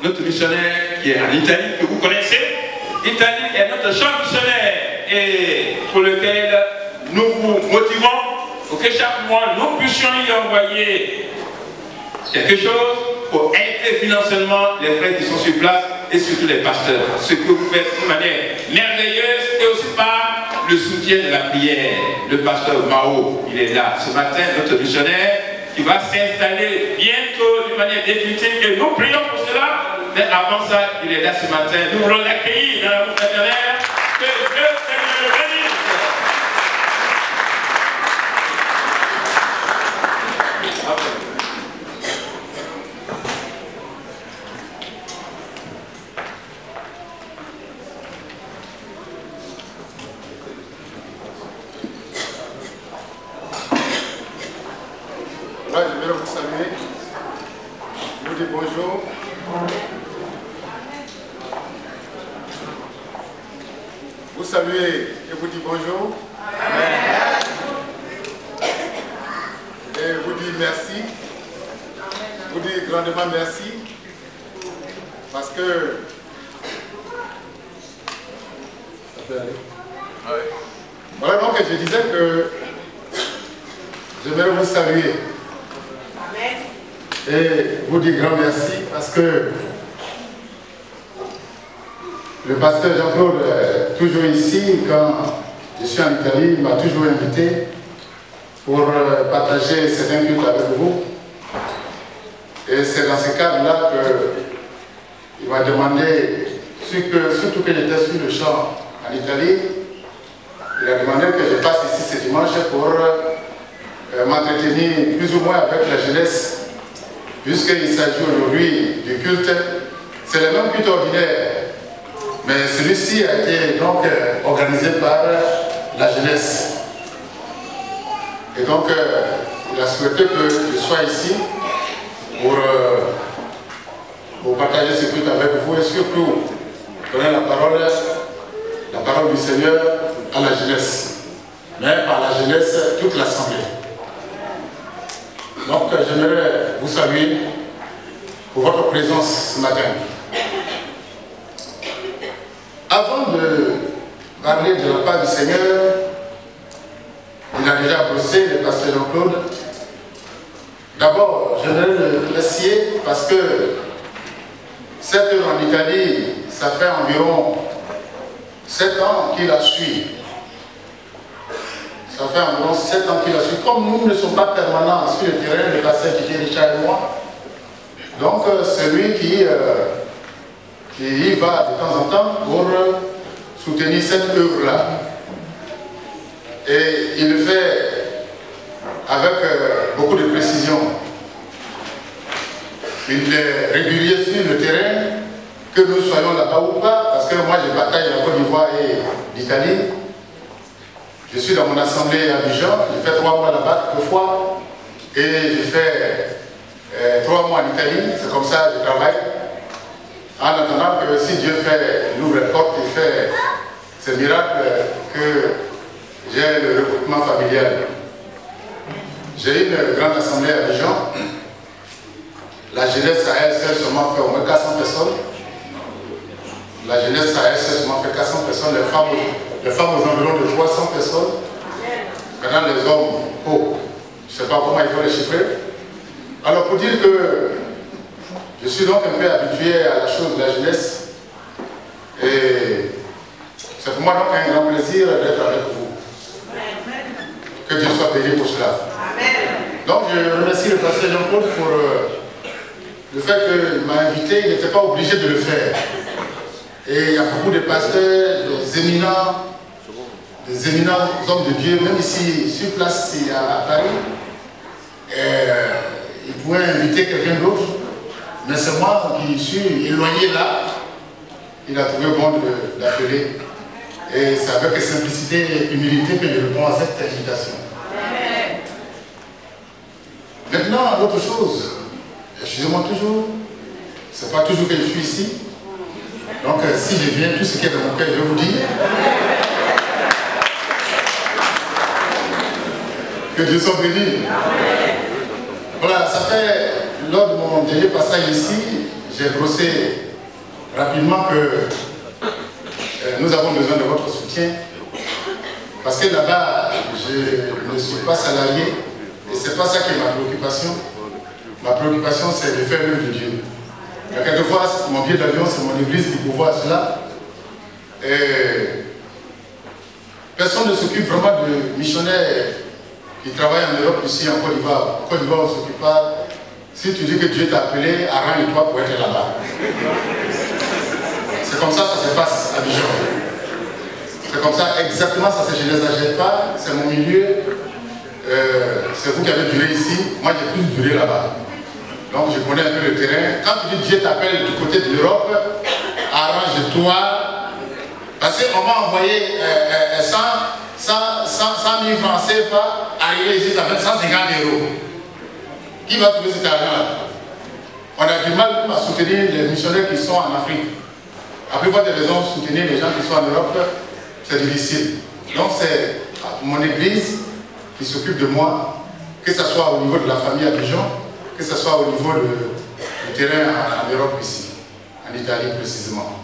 notre missionnaire qui est en Italie, que vous connaissez. L'Italie est notre champ missionnaire et pour lequel nous vous motivons pour que chaque mois nous puissions y envoyer quelque chose pour aider financièrement les frères qui sont sur place et surtout les pasteurs. Ce que vous faites d'une manière merveilleuse et aussi par le soutien de la prière. Le pasteur Mao, il est là ce matin, notre missionnaire, qui va s'installer bientôt d'une manière définitive et nous prions pour cela. Mais avant ça, il est là ce matin. Nous voulons l'accueillir dans l'amour fraternel. Que Dieu le bénisse. Voilà, je vais vous saluer. Je vous dis bonjour. Vous saluez et vous dites bonjour. Amen. Et vous dites merci. Vous dites grandement merci. Parce que... Ça peut aller. Ouais. Voilà donc je disais que j'aimerais vous saluer. Et vous dire grand merci parce que le pasteur Jean-Claude est toujours ici. Quand je suis en Italie, il m'a toujours invité pour partager certains cultes avec vous. Et c'est dans ce cadre-là qu'il m'a demandé, surtout que j'étais sur le champ en Italie, il a demandé que je passe ici ce dimanche pour m'entretenir plus ou moins avec la jeunesse. Puisqu'il s'agit aujourd'hui du culte, c'est le même culte ordinaire, mais celui-ci a été donc organisé par la jeunesse. Et donc, il a souhaité que je sois ici pour partager ce culte avec vous et surtout donner la parole du Seigneur à la jeunesse, mais par la jeunesse, toute l'assemblée. Donc, j'aimerais vous saluer pour votre présence ce matin. Avant de parler de la part du Seigneur, il a déjà brossé le pasteur Jean-Claude. D'abord, j'aimerais le remercier parce que 7 heures en Italie, ça fait environ 7 ans qu'il a suivi. Ça fait environ 7 ans qu'il a suivi. Comme nous ne sommes pas permanents sur le terrain, le pasteur qui est Richard et moi, donc c'est lui qui y va de temps en temps pour soutenir cette œuvre-là. Et il le fait avec beaucoup de précision. Il est régulier sur le terrain, que nous soyons là-bas ou pas, parce que moi je bataille la Côte d'Ivoire et l'Italie. Je suis dans mon assemblée à Abidjan, j'ai fait 3 mois là-bas, 2 fois, et j'ai fait 3 mois en Italie, c'est comme ça que je travaille. En attendant que si Dieu ouvre les portes et fait ce miracle, que j'ai le regroupement familial. J'ai une grande assemblée à Abidjan. La jeunesse à elle seule seulement fait au moins 400 personnes. La jeunesse à elle seule seulement fait 400 personnes. Les femmes aux environs de 300 personnes. Maintenant les hommes, je ne sais pas comment il faut les chiffrer. Alors pour dire que je suis donc un peu habitué à la chose de la jeunesse. Et c'est pour moi donc un grand plaisir d'être avec vous. Que Dieu soit béni pour cela. Donc je remercie le pasteur Jean-Claude pour le fait qu'il m'a invité. Il n'était pas obligé de le faire. Et il y a beaucoup de pasteurs, des éminents hommes de Dieu, même ici sur place à Paris. Il pouvait inviter quelqu'un d'autre. Mais c'est moi qui suis éloigné là. Il a trouvé bon d'appeler. Et c'est avec simplicité et humilité que je réponds à cette invitation. Maintenant, l'autre chose, excusez-moi toujours, c'est pas toujours que je suis ici. Donc si je viens, tout ce qui est dans mon cœur, je vais vous dire. Que Dieu soit béni. Voilà, ça fait, lors de mon dernier passage ici, j'ai brossé rapidement que nous avons besoin de votre soutien. Parce que là-bas, je ne suis pas salarié et ce n'est pas ça qui est ma préoccupation. Ma préoccupation, c'est de faire l'œuvre de Dieu. Et quelquefois, mon billet d'avion, c'est mon église qui pourvoit à cela. Et personne ne s'occupe vraiment de missionnaires qui travaillent en Europe, ici en Côte d'Ivoire. En Côte d'Ivoire, on ne s'occupe pas. Si tu dis que Dieu t'a appelé, arrange-toi pour être là-bas. C'est comme ça que ça se passe à Dijon. C'est comme ça, exactement, ça, je ne les exagère pas. C'est mon milieu. C'est vous qui avez duré ici. Moi, j'ai plus duré là-bas. Donc, je connais un peu le terrain. Quand tu dis Dieu t'appelle du côté de l'Europe, arrange-toi. Parce qu'on m'a envoyé 100 000 francs CFA, arriver ici, ça fait 150 €. Qui va trouver cet argent-là? On a du mal à soutenir les missionnaires qui sont en Afrique. À plus forte des raisons, soutenir les gens qui sont en Europe, c'est difficile. Donc c'est mon église qui s'occupe de moi, que ce soit au niveau de la famille à Dijon, que ce soit au niveau du terrain en Europe ici, en Italie précisément.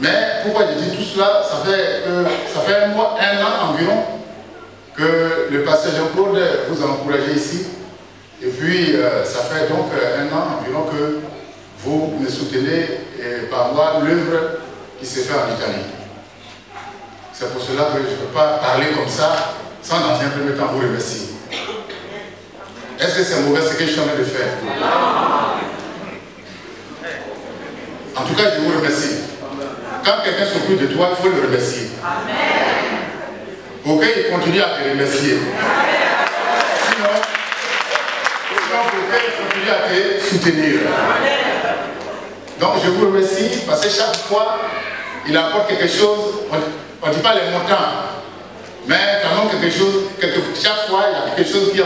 Mais pourquoi je dis tout cela? Ça fait un an environ que le pasteur Jean-Claude vous a encouragé ici. Et puis ça fait donc un an environ que vous me soutenez par moi l'œuvre qui s'est faite en Italie. C'est pour cela que je ne peux pas parler comme ça sans dans un premier temps vous remercier. Est-ce que c'est mauvais ce que je suis en train de faire? En tout cas, je vous remercie. Quand quelqu'un s'occupe de toi, il faut le remercier. Pour qu'il continue à te remercier. Sinon, pour qu'il continue à te soutenir. Donc, je vous remercie parce que chaque fois, il apporte quelque chose. On ne dit pas les montants. Mais quand même quelque chose, chaque fois, il y a quelque chose qui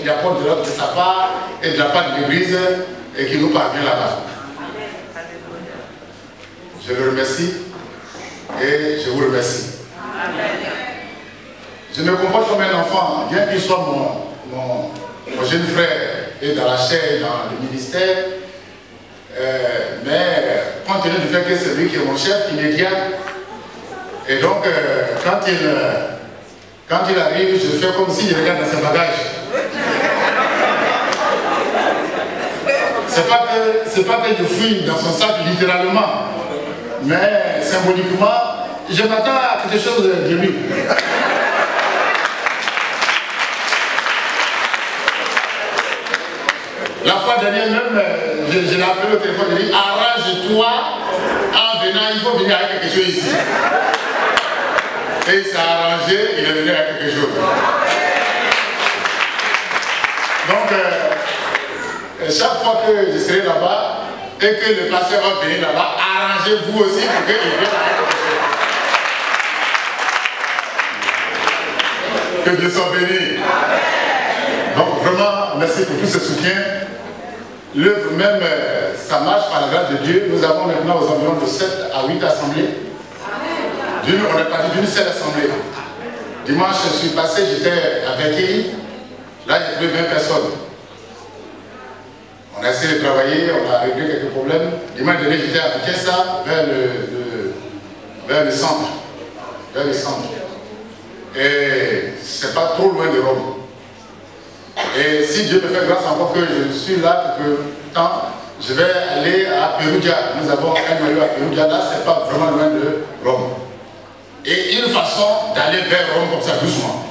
apporte de sa part et de la part de l'Église et qui nous parvient là-bas. Je le remercie et je vous remercie. Je me comporte comme un enfant, bien qu'il soit mon jeune frère et dans la chair, dans le ministère, mais compte tenu du fait que c'est lui qui est mon chef immédiat, et donc quand il arrive, je fais comme s'il regarde dans ses bagages. C'est pas que je fouille dans son sac littéralement, mais symboliquement, je m'attends à quelque chose de lui. La fois dernière même, je l'ai appelé au téléphone, je lui ai dit arrange-toi en venant, il faut venir avec quelque chose ici. Et il s'est arrangé, il est venu avec quelque chose. Donc, chaque fois que je serai là-bas et que le pasteur va venir là-bas, arrangez-vous aussi pour qu'il vienne avec quelque chose. Que Dieu soit béni. Donc, vraiment, merci pour tout ce soutien. L'œuvre même, ça marche par la grâce de Dieu. Nous avons maintenant aux environs de 7 à 8 assemblées. On est parti d'une seule assemblée. Dimanche, je suis passé, j'étais à Bekiri. Là, j'ai trouvé 20 personnes. On a essayé de travailler, on a réglé quelques problèmes. Dimanche dernier, j'étais à Kinshasa, vers le centre. Vers le centre. Et c'est pas trop loin de Rome. Et si Dieu me fait grâce encore que je suis là, que temps, je vais aller à Perugia. Nous avons un noyau à Perugia. Là, c'est pas vraiment loin de Rome. Et une façon d'aller vers Rome comme ça, doucement.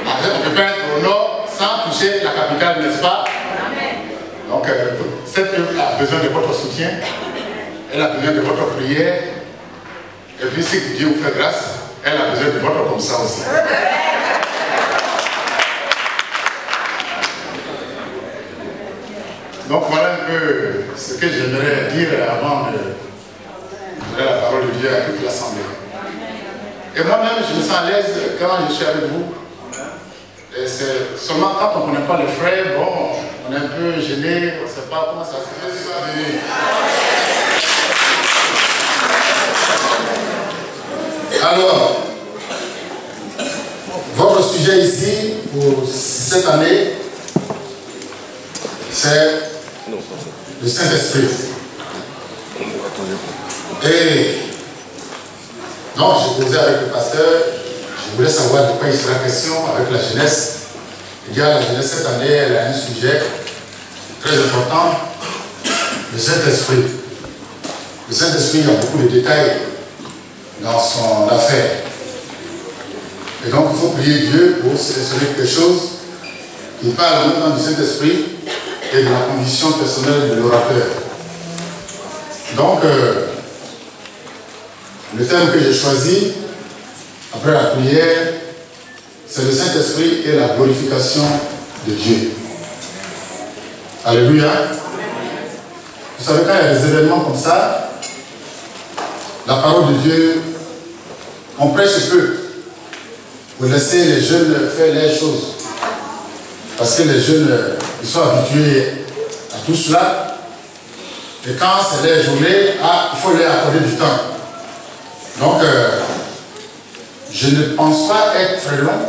On peut pas être au nord sans toucher la capitale, n'est-ce pas? Donc, cette œuvre a besoin de votre soutien. Elle a besoin de votre prière. Et puis, si Dieu vous fait grâce, elle a besoin de votre comme ça aussi. Donc voilà un peu ce que j'aimerais dire avant de donner la parole de Dieu à toute l'Assemblée. Et moi-même, je me sens à l'aise quand je suis avec vous. Et c'est seulement quand on ne connaît pas les frères, bon, on est un peu gêné, on ne sait pas comment ça se fait. Alors, votre sujet ici, pour cette année, c'est le Saint-Esprit. Et donc, j'ai posé avec le pasteur, je voulais savoir de quoi il sera question avec la jeunesse. Il y a la jeunesse cette année, elle a un sujet très important, le Saint-Esprit. Le Saint-Esprit, il y a beaucoup de détails dans son affaire. Et donc, il faut prier Dieu pour sélectionner quelque chose qui parle maintenant du Saint-Esprit et de la condition personnelle de l'orateur. Donc, le thème que j'ai choisi, après la prière, c'est le Saint-Esprit et la glorification de Dieu. Alléluia. Vous savez, quand il y a des événements comme ça, la parole de Dieu, on prêche peu pour laisser les jeunes faire les choses. Parce que les jeunes, ils sont habitués à tout cela. Et quand c'est leur journée, il faut leur accorder du temps. Donc, je ne pense pas être très long.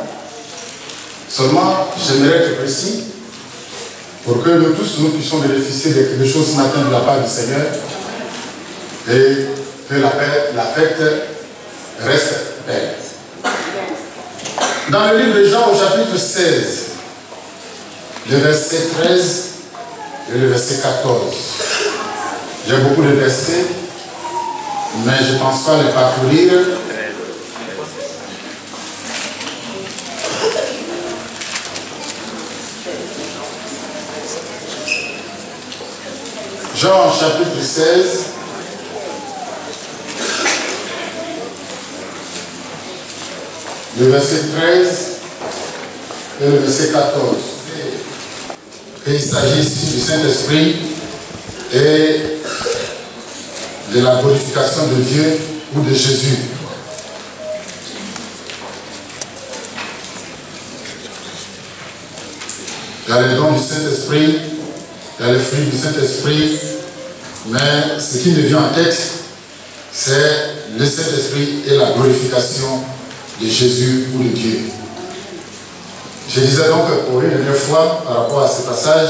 Seulement, j'aimerais être précis pour que nous tous, nous puissions bénéficier de quelque chose ce matin de la part du Seigneur et que la fête reste belle. Dans le livre de Jean, au chapitre 16, le verset 13 et le verset 14. J'ai beaucoup de versets, mais je ne pense pas les parcourir. Jean chapitre 16, le verset 13 et le verset 14. Il s'agit ici du Saint-Esprit et de la glorification de Dieu ou de Jésus. Il y a les dons du Saint-Esprit, il y a les fruits du Saint-Esprit, mais ce qui me vient en tête, c'est le Saint-Esprit et la glorification de Jésus ou de Dieu. Je disais donc pour une dernière fois par rapport à ce passage,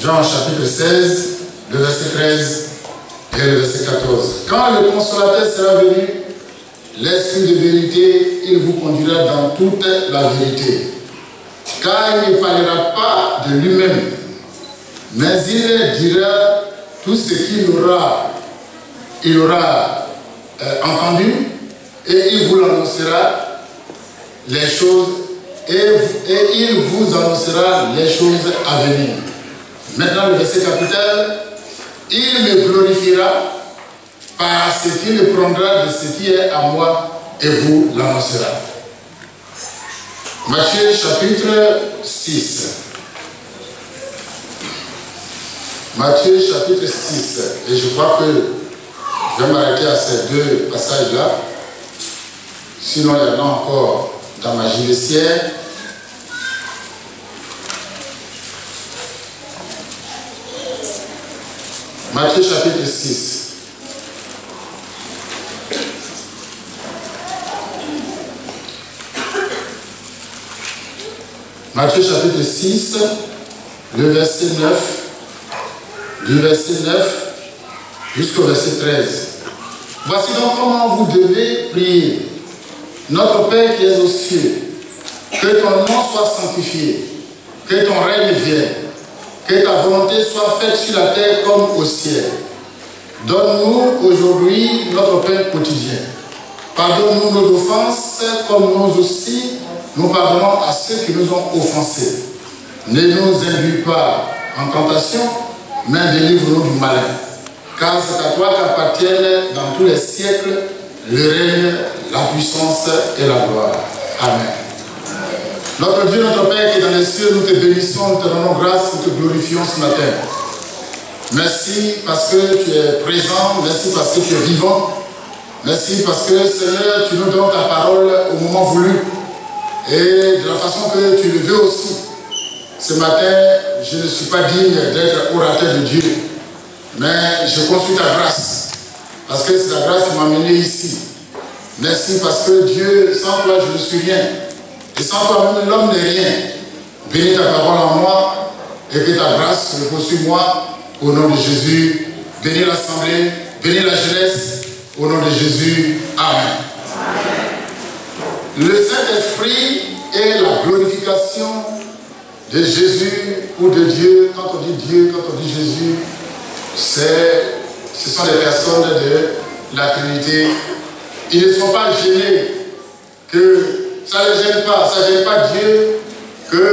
Jean chapitre 16, le verset 13 et le verset 14. Quand le consolateur sera venu, l'Esprit de vérité, il vous conduira dans toute la vérité. Car il ne parlera pas de lui-même, mais il dira tout ce qu'il aura entendu et il vous annoncera les choses et il vous annoncera les choses à venir. Maintenant le verset capital, il me glorifiera parce qu'il prendra de ce qui est à moi et vous l'annoncera. Matthieu chapitre 6. Matthieu chapitre 6. Et je crois que je vais m'arrêter à ces deux passages-là. Sinon, il y en a encore dans ma judiciaire. Matthieu chapitre 6. Matthieu chapitre 6, le verset 9, du verset 9 jusqu'au verset 13. Voici donc comment vous devez prier. Notre Père qui es aux cieux, que ton nom soit sanctifié, que ton règne vienne, que ta volonté soit faite sur la terre comme au ciel. Donne-nous aujourd'hui notre pain quotidien. Pardonne-nous nos offenses comme nous aussi nous pardonnons à ceux qui nous ont offensés. Ne nous induis pas en tentation, mais délivre-nous du malin. Car c'est à toi qu'appartiennent dans tous les siècles le règne, la puissance et la gloire. Amen. Notre Dieu, notre Père qui est dans les cieux, nous te bénissons, nous te rendons grâce, nous te glorifions ce matin. Merci parce que tu es présent, merci parce que tu es vivant, merci parce que Seigneur, tu nous donnes ta parole au moment voulu et de la façon que tu le veux aussi. Ce matin, je ne suis pas digne d'être orateur de Dieu, mais je consulte ta grâce parce que c'est ta grâce qui m'a mené ici. Merci parce que Dieu, sans toi, je ne suis rien. Et sans toi, même l'homme n'est rien. Bénis ta parole en moi et que ta grâce repose sur moi. Au nom de Jésus, bénis l'Assemblée, bénis la jeunesse. Au nom de Jésus, Amen. Le Saint-Esprit est la glorification de Jésus ou de Dieu. Quand on dit Dieu, quand on dit Jésus, ce sont les personnes de la Trinité. Ils ne sont pas gênés, que ça ne les gêne pas, ça ne gêne pas Dieu que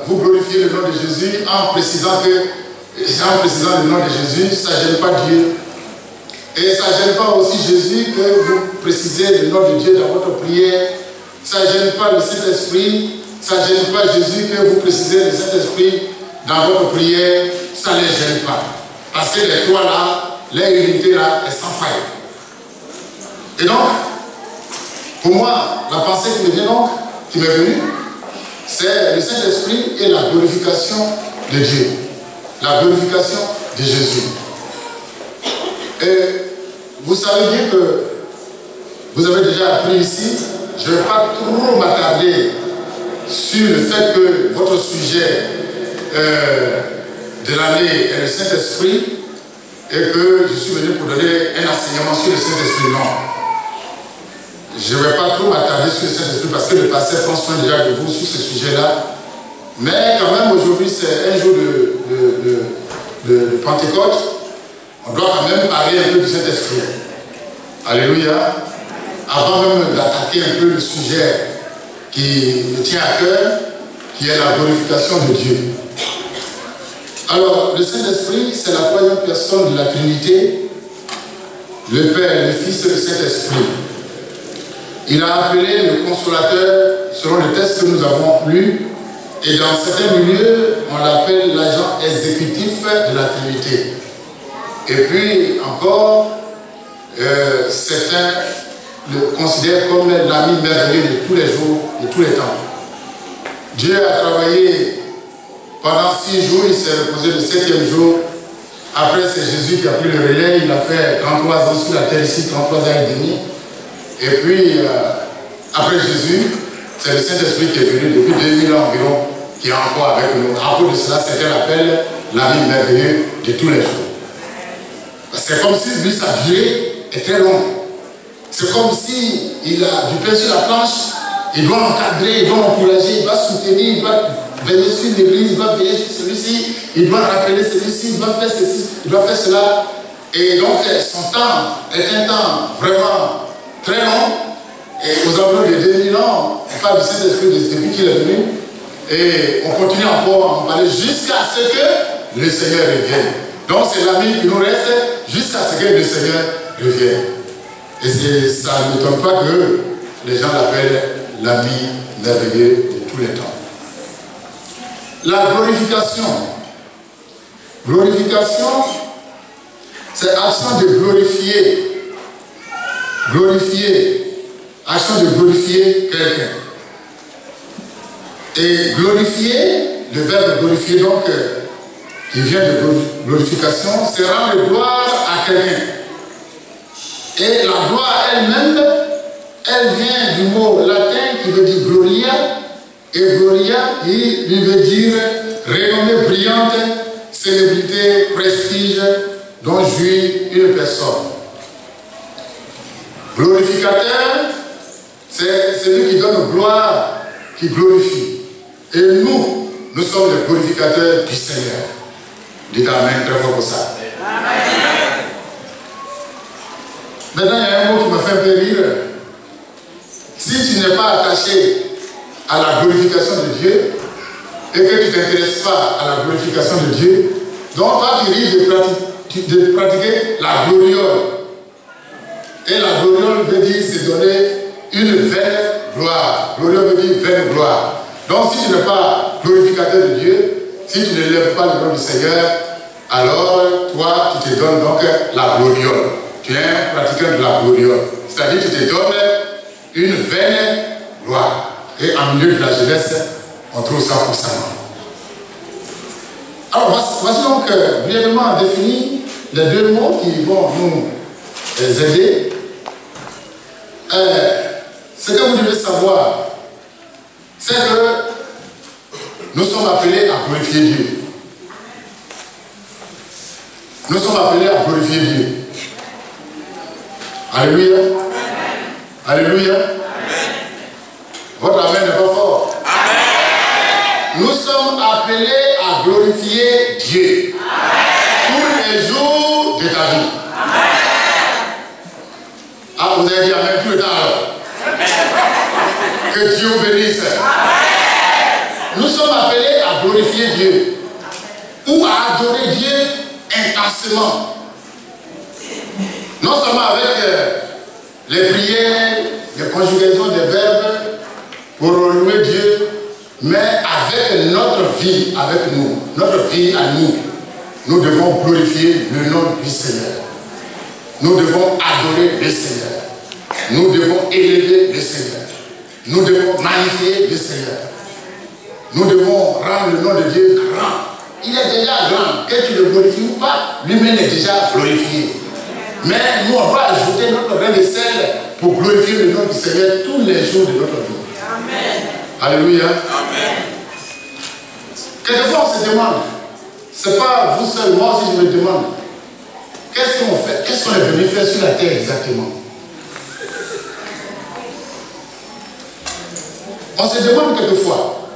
vous glorifiez le nom de Jésus en précisant le nom de Jésus, ça ne gêne pas Dieu. Et ça ne gêne pas aussi Jésus que vous précisez le nom de Dieu dans votre prière. Ça ne gêne pas le Saint-Esprit, ça ne gêne pas Jésus que vous précisez le Saint-Esprit dans votre prière, ça ne les gêne pas. Parce que les trois là, leur unité là est sans faille. Et donc, pour moi, la pensée qui me vient donc, qui m'est venue, c'est le Saint-Esprit et la glorification de Dieu. La glorification de Jésus. Et vous savez bien que vous avez déjà appris ici, je ne vais pas trop m'attarder sur le fait que votre sujet de l'année est le Saint-Esprit et que je suis venu pour donner un enseignement sur le Saint-Esprit. Non. Je ne vais pas trop m'attarder sur le Saint-Esprit parce que le pasteur prend soin déjà de vous sur ce sujet-là. Mais quand même, aujourd'hui, c'est un jour de Pentecôte. On doit quand même parler un peu du Saint-Esprit. Alléluia. Avant même d'attaquer un peu le sujet qui me tient à cœur, qui est la glorification de Dieu. Alors, le Saint-Esprit, c'est la troisième personne de la Trinité, le Père, le Fils et le Saint-Esprit. Il a appelé le Consolateur, selon le texte que nous avons lu, et dans certains milieux, on l'appelle l'agent exécutif de la Trinité. Et puis encore, certains le considèrent comme l'ami merveilleux de tous les jours, de tous les temps. Dieu a travaillé pendant 6 jours, il s'est reposé le 7e jour. Après, c'est Jésus qui a pris le relais, il a fait 33 ans sur la terre ici, 33 ans et demi. Et puis, après Jésus, c'est le Saint-Esprit qui est venu depuis 2000 ans environ, qui est encore avec nous. À cause de cela, certains l'appellent l'ami merveilleux de tous les jours. C'est comme si lui, sa durée est très longue. C'est comme si il a du pain sur la planche, il doit encadrer, il doit encourager, il doit soutenir, il doit veiller sur l'église, il doit veiller sur celui-ci, il doit rappeler celui-ci, il doit faire ceci, il doit faire cela. Et donc, son temps est un temps vraiment très long. Et aux environs de 2000 ans, on parle du Saint-Esprit depuis qu'il est venu. Et on continue encore à en parler jusqu'à ce que le Seigneur revienne. Donc c'est l'ami qui nous reste jusqu'à ce que le Seigneur revienne. Et ça ne m'étonne pas que les gens l'appellent l'ami merveilleux de tous les temps. La glorification. Glorification, c'est action de glorifier. Glorifier. Action de glorifier quelqu'un. Et glorifier, le verbe glorifier donc, qui vient de glorification, c'est rendre gloire à quelqu'un. Et la gloire elle-même, elle vient du mot latin qui veut dire gloria, et gloria, il lui veut dire renommée brillante, célébrité, prestige, dont jouit une personne. Glorificateur, c'est celui qui donne gloire, qui glorifie. Et nous, nous sommes les glorificateurs du Seigneur. Dites Amen, très fort pour ça. Amen. Maintenant, il y a un mot qui m'a fait un peu rire. Si tu n'es pas attaché à la glorification de Dieu et que tu ne t'intéresses pas à la glorification de Dieu, donc toi tu risques de pratiquer la gloriole. Et la gloriole veut dire se donner une vaine gloire. Gloriole veut dire vaine gloire. Donc si tu n'es pas glorificateur de Dieu, si tu ne lèves pas le nom du Seigneur, alors toi tu te donnes donc la gloriole. Tu es un pratiquant de la gloriole. C'est-à-dire que tu te donnes une vaine gloire. Et en milieu de la jeunesse, on trouve ça constamment. Alors voici donc brièvement défini les deux mots qui vont nous aider. Ce que vous devez savoir, c'est que nous sommes appelés à glorifier Dieu. Nous sommes appelés à glorifier Dieu. Alléluia. Alléluia. Votre amen n'est pas fort. Nous sommes appelés à glorifier Dieu tous les jours de ta vie. Ah, vous avez dit amen tout le temps alors. Que Dieu vous bénisse. Nous sommes appelés à glorifier Dieu ou à adorer Dieu intensément. Non seulement avec les prières, les conjugaisons des verbes pour louer Dieu, mais avec notre vie, avec nous, notre vie à nous. Nous devons glorifier le nom du Seigneur. Nous devons adorer le Seigneur. Nous devons élever le Seigneur. Nous devons magnifier le Seigneur. Nous devons rendre le nom de Dieu grand. Il est déjà grand. Que tu le glorifies ou pas, lui-même est déjà glorifié. Mais nous, on doit ajouter notre grain de sel pour glorifier le nom du Seigneur tous les jours de notre vie. Amen. Alléluia. Amen. Quelquefois, on se demande, c'est pas vous seul, moi aussi je me demande, qu'est-ce qu'on fait, qu'est-ce qu'on est venu faire sur la terre exactement? On se demande quelquefois,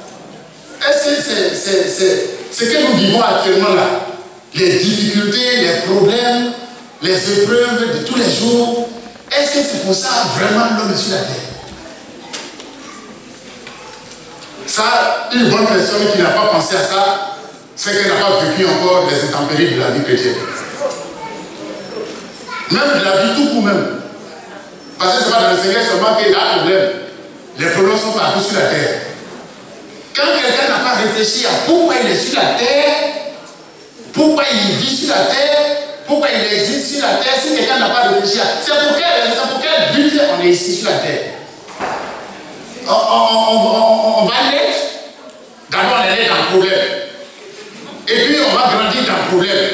est-ce que c'est ce que nous vivons actuellement là, les difficultés, les problèmes, les épreuves de tous les jours, est-ce que c'est pour ça vraiment l'homme est sur la terre? Ça, une bonne personne qui n'a pas pensé à ça, c'est qu'elle n'a pas vécu encore les intempéries de la vie chrétienne. Même de la vie tout court même. Parce que ce n'est pas dans le Seigneur seulement qu'il y a un problème. Les problèmes sont partout sur la terre. Quand quelqu'un n'a pas réfléchi à pourquoi il est sur la terre, pourquoi il vit sur la terre, pourquoi il existe sur la terre, si quelqu'un n'a pas réfléchi à... C'est pour quel but on est ici sur la terre. On va naître, d'abord on est né dans le problème. Et puis on va grandir dans le problème.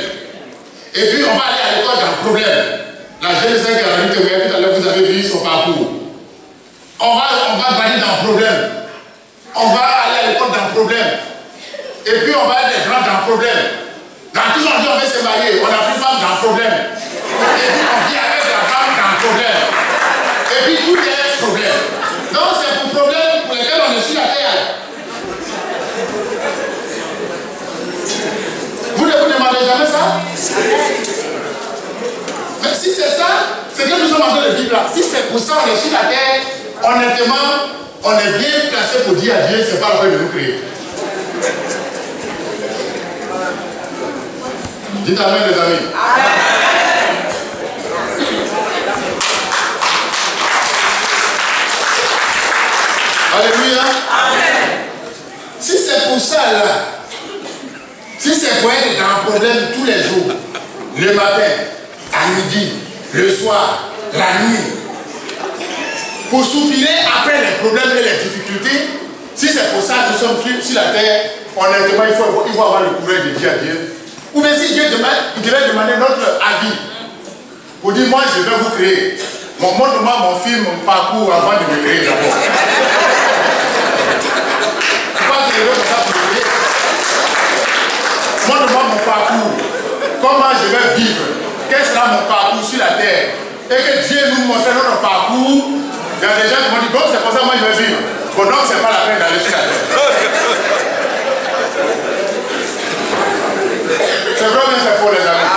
Et puis on va aller à l'école dans le problème. La jeune sœur qui a venu témoigner tout à l'heure, vous avez vu son parcours. On va grandir dans le problème. On va aller à l'école dans le problème. Et puis on va être des grands dans le problème. Dans tout on dit on veut se marier, on n'a plus de femme dans le problème. Et puis on vit avec la femme dans le problème. Et puis tout est problème. Donc c'est pour problème pour lesquels on est sur la terre. Vous ne vous demandez jamais ça? Mais si c'est ça, c'est que nous sommes en train de vivre là. Si c'est pour ça on est sur la terre, honnêtement, on est bien placé pour dire à Dieu, c'est pas le fait de nous créer. Dites amen les amis. Alléluia. Amen. Si c'est pour ça là, si c'est pour être dans un problème tous les jours, le matin, à midi, le soir, la nuit, pour soupirer après les problèmes et les difficultés, si c'est pour ça que nous sommes sur la terre, honnêtement, il faut avoir le courage de dire à Dieu. Ou bien si Dieu demande, il devait demander notre avis. Pour dire, moi je vais vous créer. Montre-moi mon film, mon parcours avant de me créer d'abord. Montre-moi mon parcours. Comment je vais vivre. Quel sera mon parcours sur la terre. Et que Dieu nous montre notre parcours. Il y a des gens qui m'ont dit, bon, c'est pour ça que moi je vais vivre. Bon, donc c'est pas la peine d'aller sur la terre. C'est vrai, mais c'est faux, les amis.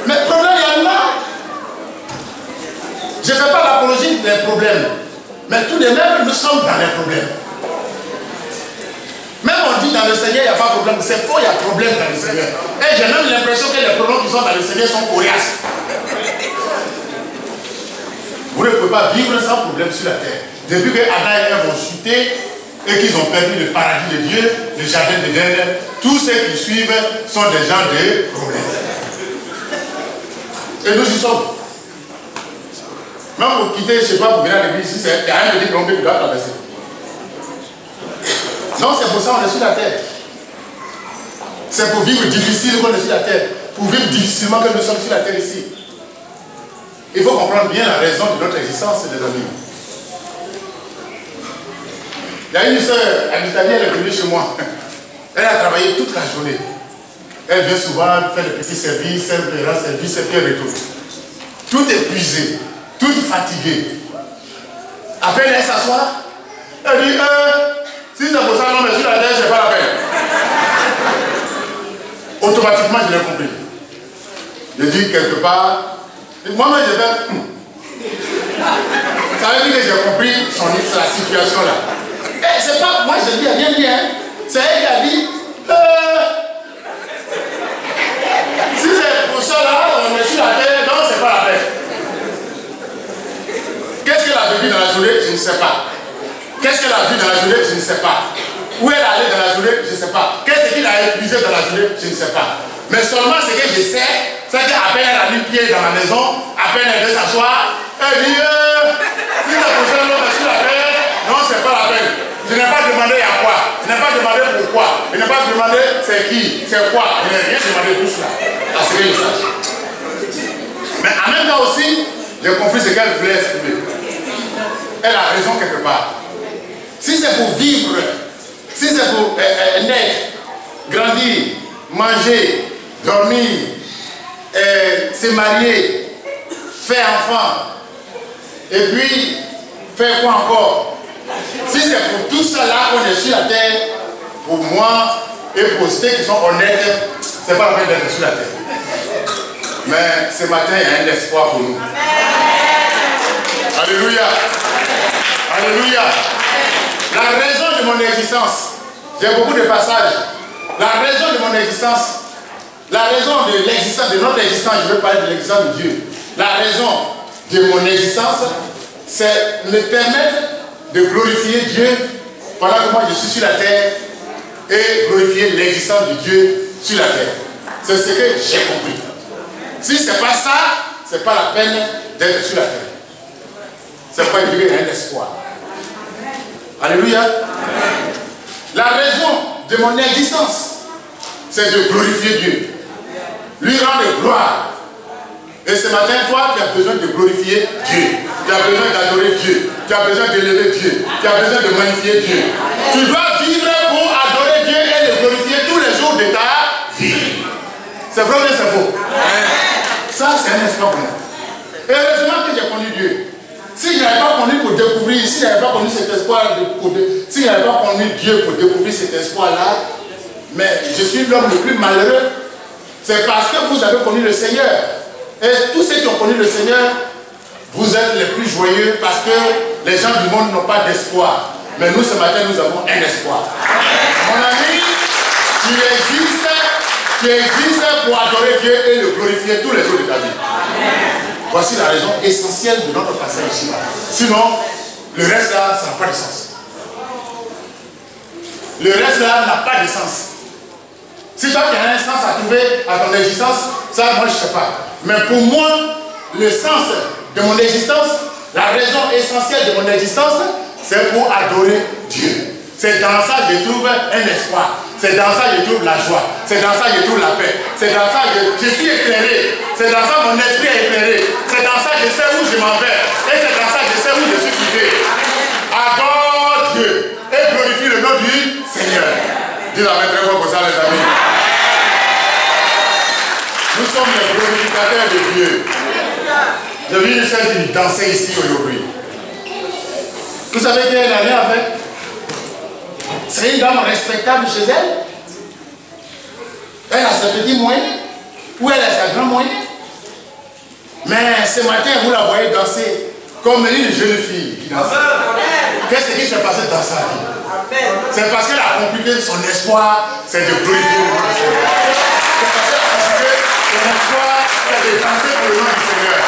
Mais problème, il y en a. Je ne fais pas l'apologie des problèmes. Mais tout de même, nous sommes dans les problèmes. Même on dit dans le Seigneur, il n'y a pas de problème. C'est faux, il y a problème dans le Seigneur. Et j'ai même l'impression que les problèmes qui sont dans le Seigneur sont coriaces. Vous ne pouvez pas vivre sans problème sur la terre. Depuis que Adam et Ève ont chuté et qu'ils ont perdu le paradis de Dieu, le jardin d'Éden, tous ceux qui suivent sont des gens de problèmes. Et nous y sommes. Même pour quitter, je ne sais pas, pour venir à l'église, il y a un petit problème qui doit traverser. Non, c'est pour ça qu'on est sur la terre. C'est pour vivre difficile qu'on est sur la terre. Pour vivre difficilement que nous sommes sur la terre ici. Il faut comprendre bien la raison de notre existence, les amis. Il y a une soeur en Italie, elle est venue chez moi. Elle a travaillé toute la journée. Elle vient souvent faire des petits services, elle fait un service et puis elle retourne. Tout épuisé, toute fatiguée. Après, elle s'assoit. Elle dit, si c'est pour ça, non, mais sur la terre, c'est pas la peine. Automatiquement, je l'ai compris. Je dis quelque part, moi-même, je fais, ça veut dire que j'ai compris la situation là. Et c'est pas, moi je dis rien dit, hein. C'est elle qui a dit, si c'est pour ça là, on est sur la terre, non, c'est pas la peine. Qu'est-ce qu'elle a vécu dans la journée? Je ne sais pas. Qu'est-ce qu'elle a vu dans la journée? Je ne sais pas. Où elle est allée dans la journée? Je ne sais pas. Qu'est-ce qu'il a épuisé dans la journée? Je ne sais pas. Mais seulement ce que je sais, c'est qu'à peine elle a mis pied dans ma maison, à peine elle veut s'asseoir, elle dit, si la prochaine fois sur la terre, non, c'est pas la peine. Je n'ai pas demandé à quoi. Je n'ai pas demandé pourquoi. Je n'ai pas demandé c'est qui, c'est quoi. Je n'ai rien demandé tout cela. À ce que je sache. Mais en même temps aussi, j'ai compris ce qu'elle voulait exprimer. Elle a raison quelque part. Si c'est pour vivre, si c'est pour naître, grandir, manger, dormir, se marier, faire enfant, et puis faire quoi encore? Si c'est pour tout ça là qu'on est sur la terre, pour moi et pour ceux qui sont honnêtes, c'est pas la peine d'être sur la terre. Mais ce matin, il y a un espoir pour nous. Alléluia. Alléluia. La raison de mon existence, j'ai beaucoup de passages. La raison de mon existence, la raison de l'existence, de notre existence, je veux parler de l'existence de Dieu. La raison de mon existence, c'est me permettre de glorifier Dieu pendant que moi je suis sur la terre et glorifier l'existence de Dieu sur la terre. C'est ce que j'ai compris. Si ce n'est pas ça, ce n'est pas la peine d'être sur la terre. C'est pas qu'il y a un espoir. Alléluia. La raison de mon existence, c'est de glorifier Dieu. Lui rendre gloire. Et ce matin, toi, tu as besoin de glorifier Dieu. Tu as besoin d'adorer Dieu. Tu as besoin d'élever Dieu. Tu as besoin de magnifier Dieu. Tu dois vivre pour adorer Dieu et le glorifier tous les jours de ta vie. C'est vrai ou c'est faux? Ça, c'est un espoir pour moi. Et heureusement que j'ai connu Dieu. Si je n'avais pas connu pour découvrir, si je n'avais pas connu cet espoir, si je n'avais pas connu Dieu pour découvrir cet espoir-là, mais je suis l'homme le plus malheureux. C'est parce que vous avez connu le Seigneur. Et tous ceux qui ont connu le Seigneur, vous êtes les plus joyeux parce que les gens du monde n'ont pas d'espoir. Mais nous, ce matin, nous avons un espoir. Mon ami, tu existes pour adorer Dieu et le glorifier tous les jours de ta vie. Voici la raison essentielle de notre passage ici. Sinon, le reste là, ça n'a pas de sens. Le reste là n'a pas de sens. Si toi tu as un sens à trouver à ton existence, ça moi je ne sais pas. Mais pour moi, le sens de mon existence, la raison essentielle de mon existence, c'est pour adorer Dieu. C'est dans ça que je trouve un espoir. C'est dans ça que je trouve la joie. C'est dans ça que je trouve la paix. C'est dans ça que je suis éclairé. C'est dans ça que mon esprit est éclairé. C'est dans ça que je sais où je m'en vais. Et c'est dans ça que je sais où je suis quitté. Adore Dieu et glorifie le nom du Seigneur. Dis la main très fort pour ça, les amis. Nous sommes les glorificateurs de Dieu. Je viens de faire une danser ici aujourd'hui. Vous savez qui est l'année avec? C'est une dame respectable chez elle. Elle a ses petits moyens. Ou elle a sa grande moyenne. Mais ce matin, vous la voyez danser comme une jeune fille qui danse. Qu'est-ce qui s'est passé dans sa vie? C'est parce qu'elle a compris que son espoir, c'est de glorifier le nom du Seigneur. C'est parce qu'elle a compris que son espoir, c'est de danser pour le nom du Seigneur.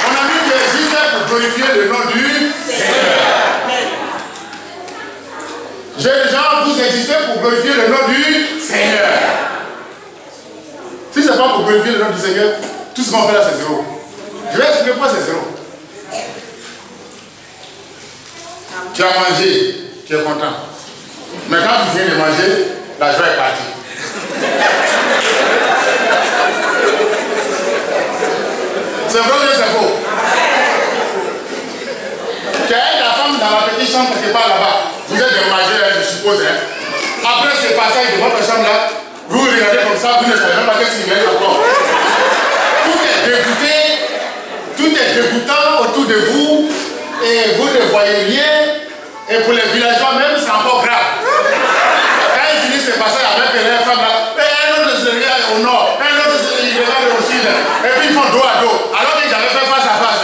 Mon ami, j'existe pour glorifier le nom du Seigneur. Jeunes gens, vous existez pour glorifier le nom du Seigneur. Si ce n'est pas pour glorifier le nom du Seigneur, tout ce qu'on fait là, c'est zéro. Je vais expliquer pourquoi c'est zéro. Tu as mangé, tu es content. Mais quand tu viens de manger, la joie est partie. C'est vrai ou c'est faux? Tu as la femme dans la petite chambre quelque part là-bas. Vous êtes des majeurs, je suppose. Hein? Après ce passage de votre chambre là, vous regardez comme ça, vous ne savez même pas qu'est-ce qu'il y a encore. Tout est dégoûtant autour de vous et vous ne voyez rien. Et pour les villageois même, c'est encore grave. Quand ils finissent de passer avec les femmes là, un autre se regarde au nord, un autre se regarde au sud, et puis ils font dos à dos, alors qu'ils avaient fait face à face.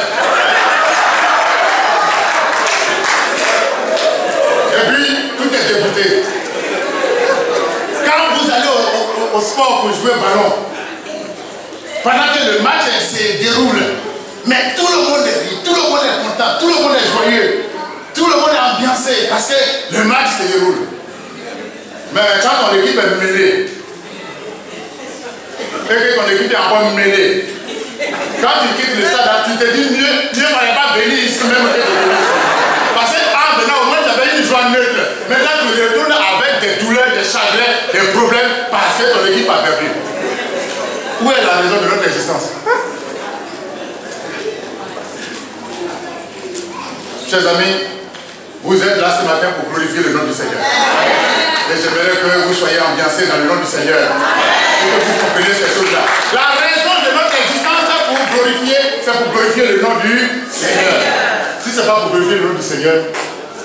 Et puis, tout est dégoûté. Quand vous allez au sport pour jouer au ballon, pendant que le match se déroule, mais tout le monde rit, tout le monde est content, tout le monde est joyeux, tout le monde est ambiancé parce que le match se déroule. Mais quand ton équipe est mêlée, et que ton équipe est encore mêlée, quand tu quittes le stade, tu te dis mieux ne fallait pas venir ici même que de venir. Parce que maintenant au moins tu avais une joie neutre. Maintenant tu retournes avec des douleurs, des chagrins, des problèmes parce que ton équipe a perdu. Où est la raison de notre existence? Chers amis, vous êtes là ce matin pour glorifier le nom du Seigneur. Et j'aimerais que vous soyez ambiancés dans le nom du Seigneur. Et que vous compreniez ces choses-là. La raison de notre existence, c'est pour glorifier le nom du Seigneur. Si ce n'est pas pour glorifier le nom du Seigneur,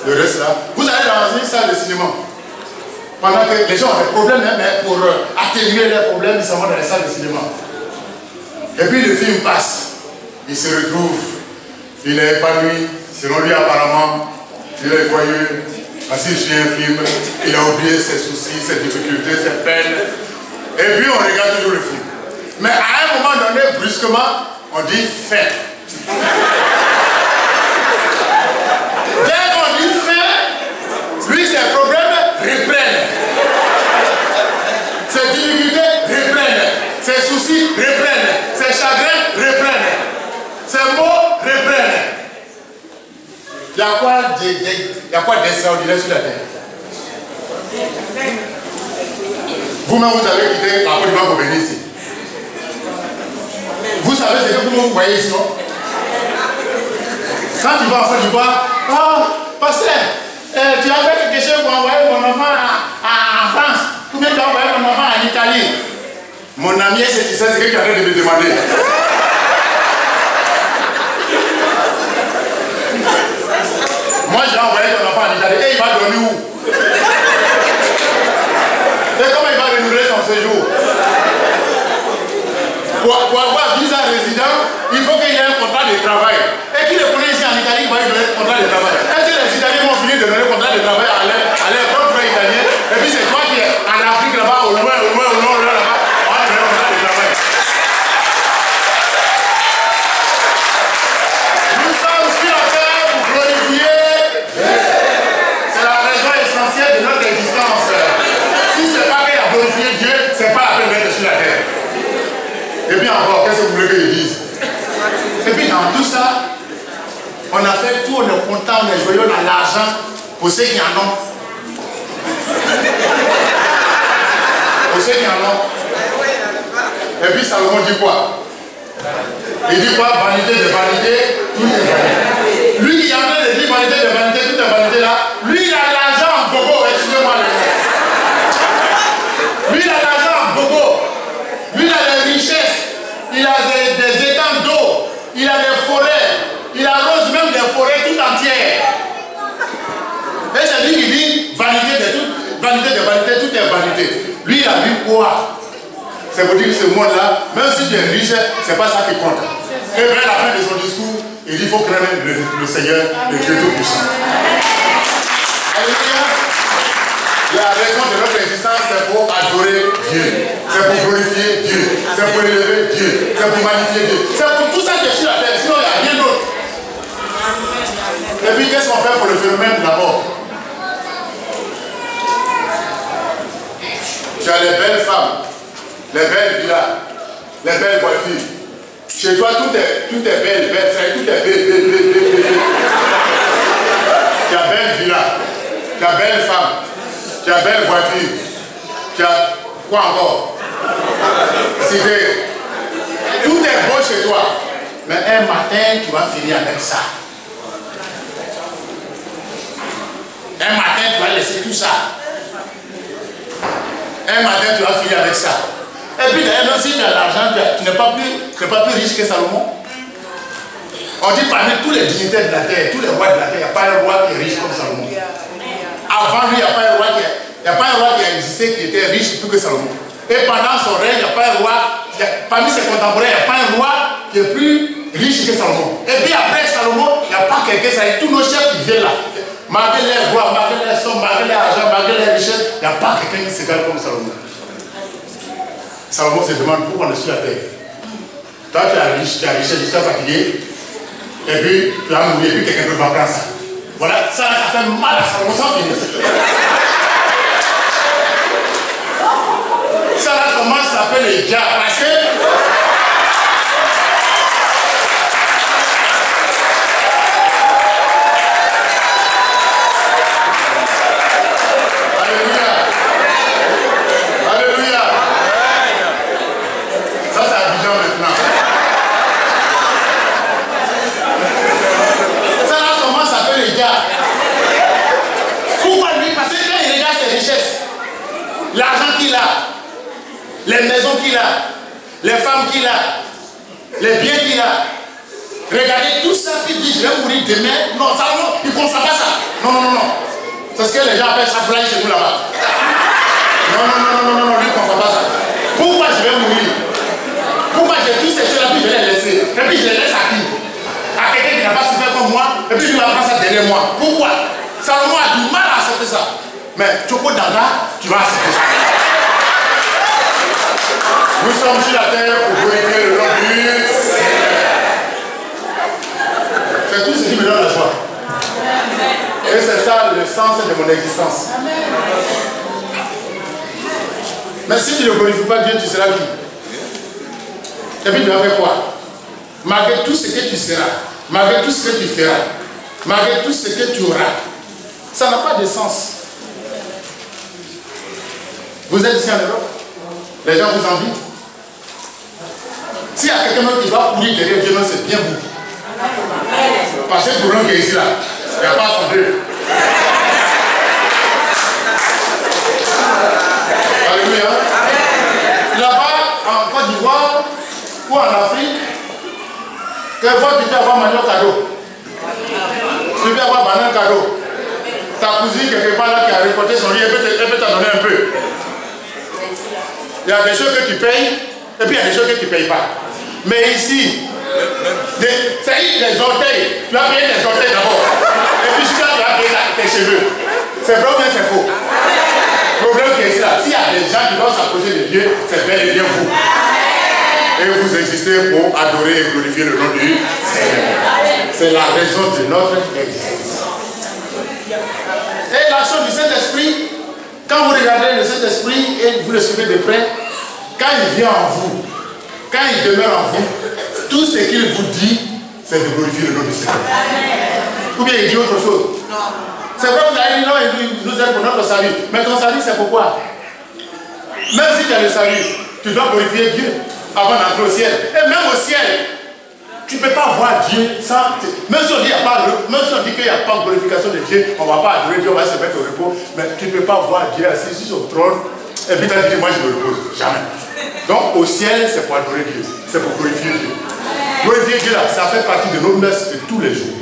le reste là, vous allez dans une salle de cinéma. Pendant que les gens ont des problèmes, mais pour atténuer leurs problèmes, ils s'en vont dans les salles de cinéma. Et puis le film passe. Il se retrouve, il est épanoui, selon lui apparemment, il est joyeux, assis sur un film, il a oublié ses soucis, ses difficultés, ses peines. Et puis on regarde toujours le film. Mais à un moment donné, brusquement, on dit fait. Dès qu'on dit fait, lui ses problèmes reprennent. Ses difficultés reprennent. Ses soucis reprennent. Ses chagrins reprennent. Ses mots reprennent. Il y a quoi d'extraordinaire sur la terre? Vous-même, vous avez quitté la Côte d'Ivoire pour venir ici. Vous savez ce que vous voyez ici, non? Quand tu vas en Côte d'Ivoire, oh, pasteur, tu as fait quelque chose pour envoyer mon enfant en France, ou bien tu as envoyé mon enfant en Italie. Mon ami, c'est tu sais ce que tu as de me demander. Moi, j'ai envoyé ton enfant en Italie et il va dormir où? Et comment il va renouveler son séjour? Pour avoir visa résident, il faut qu'il ait un contrat de travail. Et qui le connaît ici en Italie, il va lui donner un contrat de travail. Est-ce que les Italiens vont finir de donner un contrat de travail à leurs propres frères italiens? Et puis c'est toi qui es en Afrique là-bas, au loin, là-bas, on va donner un contrat de travail. Nous sommes sur la terre pour glorifier. C'est la raison essentielle de notre existence. Si ce n'est pas qu'il y a glorifié Dieu, ce n'est pas la peine d'être sur la terre. Et puis encore, qu'est-ce que vous voulez que je dise? Et puis dans tout ça, on a fait tout, on est content, on est joyeux, on a l'argent pour ceux qui en ont. Pour ceux qui en ont. Et puis Salomon dit quoi? Il dit quoi? Vanité de vanité, tout est vanité. Lui qui est en train de dire vanité de vanité, tout est vanité là, lui il a l'argent en bobo, excusez-moi les gars. Lui il a l'argent en bobo. Lui il a des richesses, il a des étangs d'eau, il a des forêts, il arrose même des forêts tout entières. Et c'est lui qui dit vanité de vanité, tout est vanité. Lui il a vu quoi? C'est pour dire que ce monde-là, même si tu es riche, c'est pas ça qui compte. Et vers la fin de son discours, il dit qu'il faut craindre le Seigneur, le Dieu Tout-Puissant. Alléluia. La raison de notre existence, c'est pour adorer Dieu. C'est pour glorifier Dieu. C'est pour élever Dieu. C'est pour magnifier Dieu. C'est pour tout ça qui est sur la terre. Sinon, il n'y a rien d'autre. Et puis, qu'est-ce qu'on fait pour le phénomène de la mort? Tu as les belles femmes, les belles villas, les belles voitures. Chez toi, tout est belle, tout est belle. Tu as belle villa, tu as belle femme, tu as belle voiture, tu as quoi encore? Cité. Tout est beau chez toi. Mais un matin, tu vas finir avec ça. Un matin, tu vas laisser tout ça. Un matin, tu vas finir avec ça. Et puis d'ailleurs, même si tu as l'argent, tu n'es pas plus riche que Salomon. On dit parmi tous les dignitaires de la terre, tous les rois de la terre, il n'y a pas un roi qui est riche comme Salomon. Avant lui, il n'y a pas un roi qui a existé qui était riche plus que Salomon. Et pendant son règne, il n'y a pas un roi, parmi ses contemporains, il n'y a pas un roi qui est plus riche que Salomon. Et puis après Salomon, il n'y a pas quelqu'un, tous nos chefs qui viennent là. Malgré les rois, malgré les sommes, malgré l'argent, malgré les richesses, il n'y a pas quelqu'un qui s'égale comme Salomon. Salomon se demande pourquoi on est sur la terre. Toi, tu es riche, tu es fatigué, et puis tu vas mourir, et puis quelqu'un peut prendre ça. Voilà, ça fait mal à Salomon, ça finit. Ça là, comment ça s'appelle les diables? Parce que l'argent qu'il a, les maisons qu'il a, les femmes qu'il a, les biens qu'il a. Regardez tout ça, puis dit je vais mourir demain. Non, ça non, il ne constate pas ça. Non, non, non, non. C'est ce que les gens appellent ça fly chez nous là-bas. Non, non, non, non, non, non, lui il ne constate pas ça. Pourquoi je vais mourir? Pourquoi j'ai tous ces choses-là, puis je vais les laisser? Et puis je les laisse à qui? À quelqu'un qui n'a pas souffert comme moi, et puis je vais prendre ça derrière moi. Pourquoi? Salomon a du mal à accepter ça. Mais Tchoko Danga, tu vas accepter ça. Nous sommes sur la terre pour glorifier le nom du Seigneur. C'est tout ce qui me donne la joie. Et c'est ça le sens de mon existence. Mais si tu ne glorifies pas Dieu, tu seras qui? Et puis tu vas faire quoi? Malgré tout ce que tu seras, malgré tout ce que tu feras, malgré tout ce que tu auras, ça n'a pas de sens. Vous êtes ici en Europe, les gens vous envient. S'il y a quelqu'un qui va courir derrière Dieu, c'est bien vous. Parce que pour l'homme qui est ici là, il n'y a pas son Dieu. Alléluia. Là-bas, en Côte d'Ivoire ou en Afrique, quelquefois tu peux avoir manioc cadeau. Tu peux avoir banane cadeau. Ta cousine quelque part là qui a récolté son riz, elle peut t'en donner un peu. Il y a des choses que tu payes, et puis il y a des choses que tu ne payes pas. Mais ici, c'est les orteils. Tu vas payer tes orteils d'abord. Et puis tu vas payer tes cheveux. C'est vrai ou bien c'est faux? Le problème qui est ici là, s'il y a des gens qui doivent s'approcher de Dieu, c'est bel et bien vous. Et vous existez pour adorer et glorifier le nom du Seigneur. C'est la raison de notre existence. Et l'action du Saint-Esprit, quand vous regardez le Saint-Esprit et vous le suivez de près, quand il vient en vous, quand il demeure en vous, tout ce qu'il vous dit, c'est de glorifier le nom du Seigneur. Ou bien il dit autre chose. C'est vrai que vous avez dit non, il nous aide pour notre salut. Mais ton salut, c'est pourquoi? Même si tu as le salut, tu dois glorifier Dieu avant d'entrer au ciel. Et même au ciel, tu ne peux pas voir Dieu sans... Même si on dit qu'il n'y a pas de glorification de Dieu, on ne va pas adorer Dieu, on va se mettre au repos. Mais tu ne peux pas voir Dieu assis sur son trône. Et puis tu as dit, moi je me repose. Jamais. Donc au ciel, c'est pour adorer Dieu. C'est pour glorifier Dieu. Glorifier Dieu, là, ça fait partie de nos messes de tous les jours.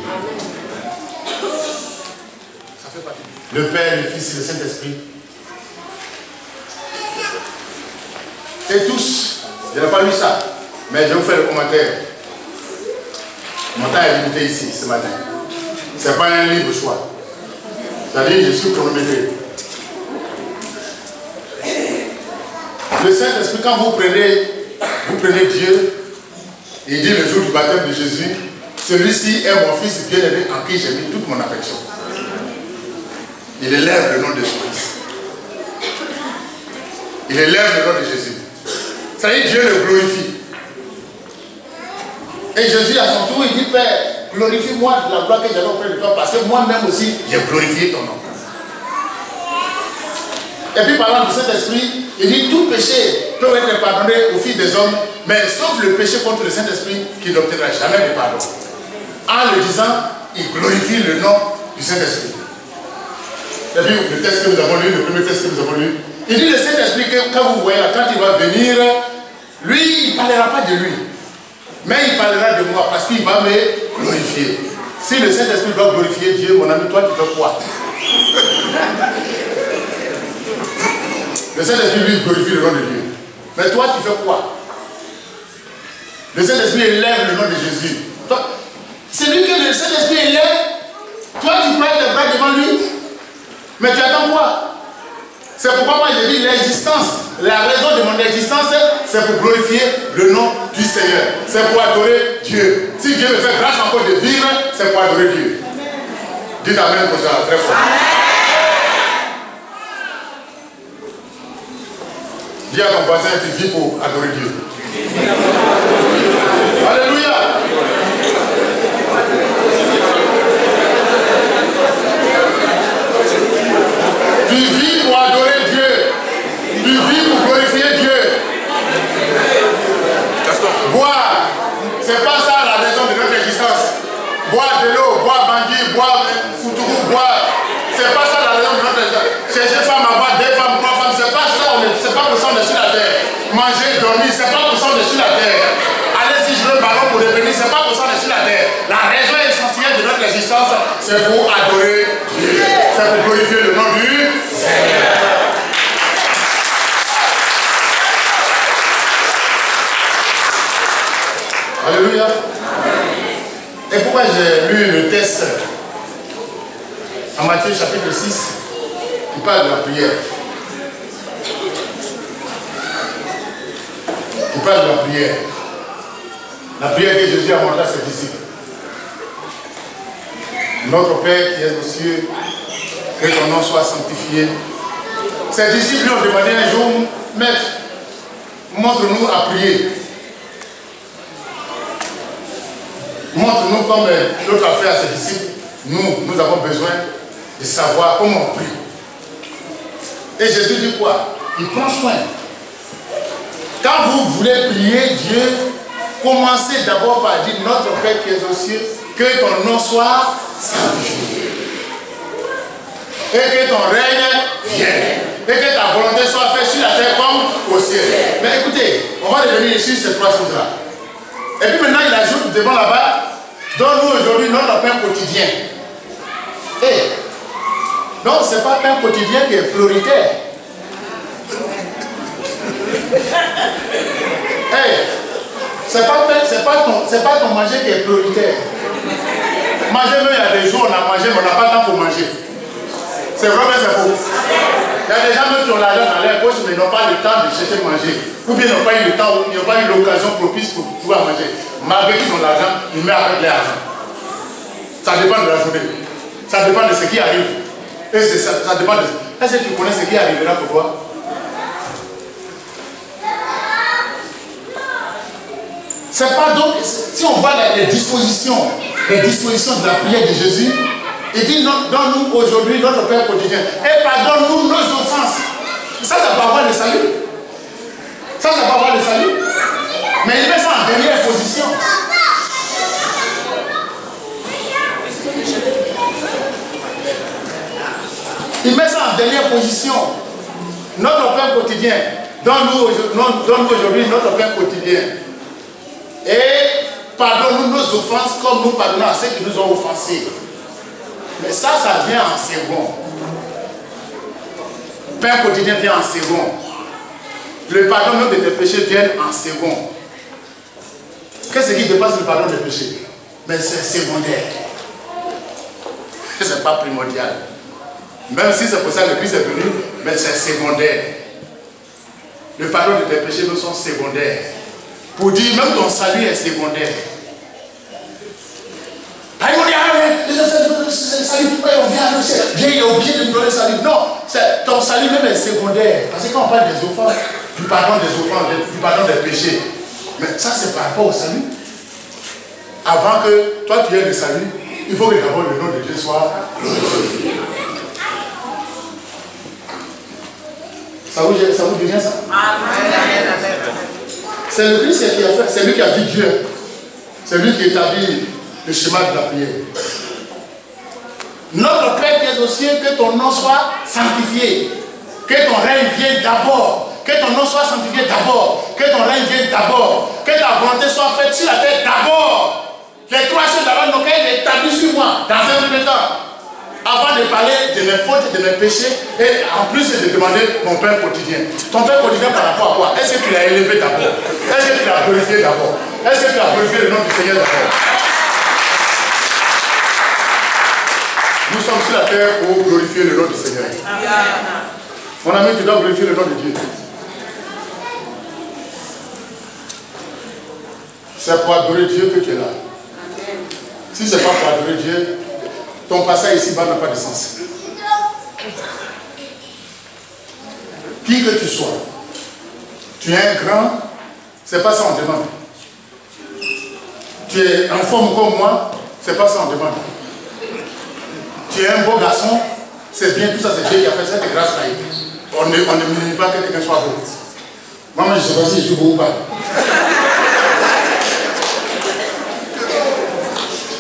Ça fait partie. Le Père, le Fils et le Saint-Esprit. Et tous, je n'ai pas lu ça, mais je vais vous faire le commentaire. Mon temps est limité ici, ce matin. Ce n'est pas un libre choix. C'est-à-dire, je suis chronométré. Le Saint-Esprit, quand vous prenez Dieu, il dit le jour du baptême de Jésus, celui-ci est mon fils bien-aimé en qui j'ai mis toute mon affection. Il élève le nom de son fils. Il élève le nom de Jésus. C'est-à-dire, Dieu le glorifie. Et Jésus, à son tour, il dit, Père, glorifie-moi de la gloire que j'avais auprès de toi, parce que moi-même aussi, j'ai glorifié ton nom. Et puis, parlant du Saint-Esprit, il dit, tout péché peut être pardonné aux filles des hommes, mais sauf le péché contre le Saint-Esprit, qui n'obtiendra jamais de pardon. En le disant, il glorifie le nom du Saint-Esprit. Et puis, le texte que nous avons lu, le premier texte que nous avons lu, il dit, le Saint-Esprit, que quand vous voyez là, quand il va venir, lui, il ne parlera pas de lui. Mais il parlera de moi parce qu'il va me glorifier. Si le Saint-Esprit doit glorifier Dieu, mon ami, toi, tu fais quoi? Le Saint-Esprit, lui, glorifie le nom de Dieu. Mais toi, tu fais quoi? Le Saint-Esprit élève le nom de Jésus. Celui que le Saint-Esprit élève, toi, tu prends tes bras devant lui. Mais tu attends quoi? C'est pourquoi moi je dis l'existence, la raison de mon existence, c'est pour glorifier le nom du Seigneur. C'est pour adorer Dieu. Si Dieu me fait grâce encore de vivre, c'est pour adorer Dieu. Dites Amen pour ça, très fort. Dis à ton voisin, tu vis pour adorer Dieu. Alléluia. Tu vis pour adorer Dieu. Tu vis pour glorifier Dieu. Boire, c'est pas ça la raison de notre existence. Boire de l'eau, boire bangui, boire foutourou, boire. C'est pas ça la raison de notre existence. Chercher femme, avoir deux femmes, trois femmes, c'est pas ça. C'est pas pour ça on est sur la terre. Manger, dormir, c'est pas pour ça on est sur la terre. Aller si je veux le ballon pour revenir, c'est pas pour ça on est sur la terre. La raison essentielle de notre existence, c'est pour adorer Dieu. C'est pour glorifier le nom du Seigneur. Alléluia. Et pourquoi j'ai lu le texte en Matthieu chapitre 6 qui parle de la prière. Il parle de la prière. La prière que Jésus a montrée à ses disciples. Notre Père qui est aux cieux, que ton nom soit sanctifié. Ses disciples lui ont demandé un jour, Maître, montre-nous à prier. Montre-nous comme l'autre a fait à ses disciples. Nous avons besoin de savoir comment on prie. Et Jésus dit quoi? Il prend soin. Quand vous voulez prier Dieu, commencez d'abord par dire notre Père qui est aux cieux, que ton nom soit sanctifié. Et que ton règne vienne. Et que ta volonté soit faite sur la terre comme au ciel. Mais écoutez, on va revenir sur ces trois choses-là. Et puis maintenant, il ajoute devant là-bas, donne-nous aujourd'hui notre pain quotidien. Et non, ce n'est pas pain quotidien qui est prioritaire. Hey, c'est pas ton manger qui est prioritaire. Manger, même il y a des jours on a mangé, mais on n'a pas le temps pour manger. C'est vrai, mais c'est faux. Il y a des gens même qui ont l'argent dans leur poche, mais ils n'ont pas le temps de chercher à manger. Ou bien ils n'ont pas eu le temps, ils n'ont pas eu l'occasion propice pour pouvoir manger. Malgré qu'ils ont l'argent, ils mettent avec l'argent. Ça dépend de la journée. Ça dépend de ce qui arrive. Et ça dépend de... Est-ce que tu connais ce qui arrivera pour toi? C'est pas donc... Si on voit les dispositions de la prière de Jésus, il dit, donne-nous aujourd'hui notre Père quotidien. Et pardonne-nous nos offenses. Ça peut avoir le salut. Ça peut avoir le salut. Mais il met ça en dernière position. Il met ça en dernière position. Notre Père quotidien. Donne-nous aujourd'hui notre Père quotidien. Et pardonne-nous nos offenses comme nous pardonnons à ceux qui nous ont offensés. Mais ça vient en second. Père quotidien vient en second. Le pardon même de tes péchés vient en second. Qu'est-ce qui dépasse le pardon des péchés? Mais c'est secondaire. Ce n'est pas primordial. Même si c'est pour ça que le Christ est venu, mais c'est secondaire. Le pardon de tes péchés nous sont secondaires. Pour dire même ton salut est secondaire. Salut, on vient, il est obligé de me donner le salut. Non, ton salut même est secondaire. Parce que quand on parle des offenses, du pardon du pardon des péchés. Mais ça, c'est par rapport au salut. Avant que toi tu aies le salut, il faut que d'abord le nom de Dieu soit glorifié. Ça vous dit bien ça? C'est le Christ qui a fait, c'est lui qui a dit Dieu. C'est lui qui établit le schéma de la prière. Notre Père qui est aux cieux, que ton nom soit sanctifié. Que ton règne vienne d'abord. Que nom soit sanctifié d'abord. Que ton règne vienne d'abord. Que ta volonté soit faite sur la terre d'abord. Les trois choses d'abord, donc elle est établie sur moi dans un premier temps. Avant de parler de mes fautes, de mes péchés, et en plus de demander mon Père quotidien. Ton Père quotidien par rapport à quoi? Est-ce que tu l'as élevé d'abord? Est-ce que tu l'as glorifié d'abord? Est-ce que tu as glorifié le nom du Seigneur d'abord? Nous sommes sur la terre pour glorifier le nom du Seigneur. Mon ami, tu dois glorifier le nom de Dieu. C'est pour adorer Dieu que tu es là. Si ce n'est pas pour adorer Dieu, ton passage ici-bas n'a pas de sens. Qui que tu sois, tu es un grand, c'est pas ça on demande. Tu es en forme comme moi, c'est pas ça on demande. Tu es un beau garçon, c'est bien, tout ça c'est Dieu qui a fait ça, c'est grâce à lui. On ne minimise pas que quelqu'un soit beau. Moi, je ne sais pas si je suis beau ou pas.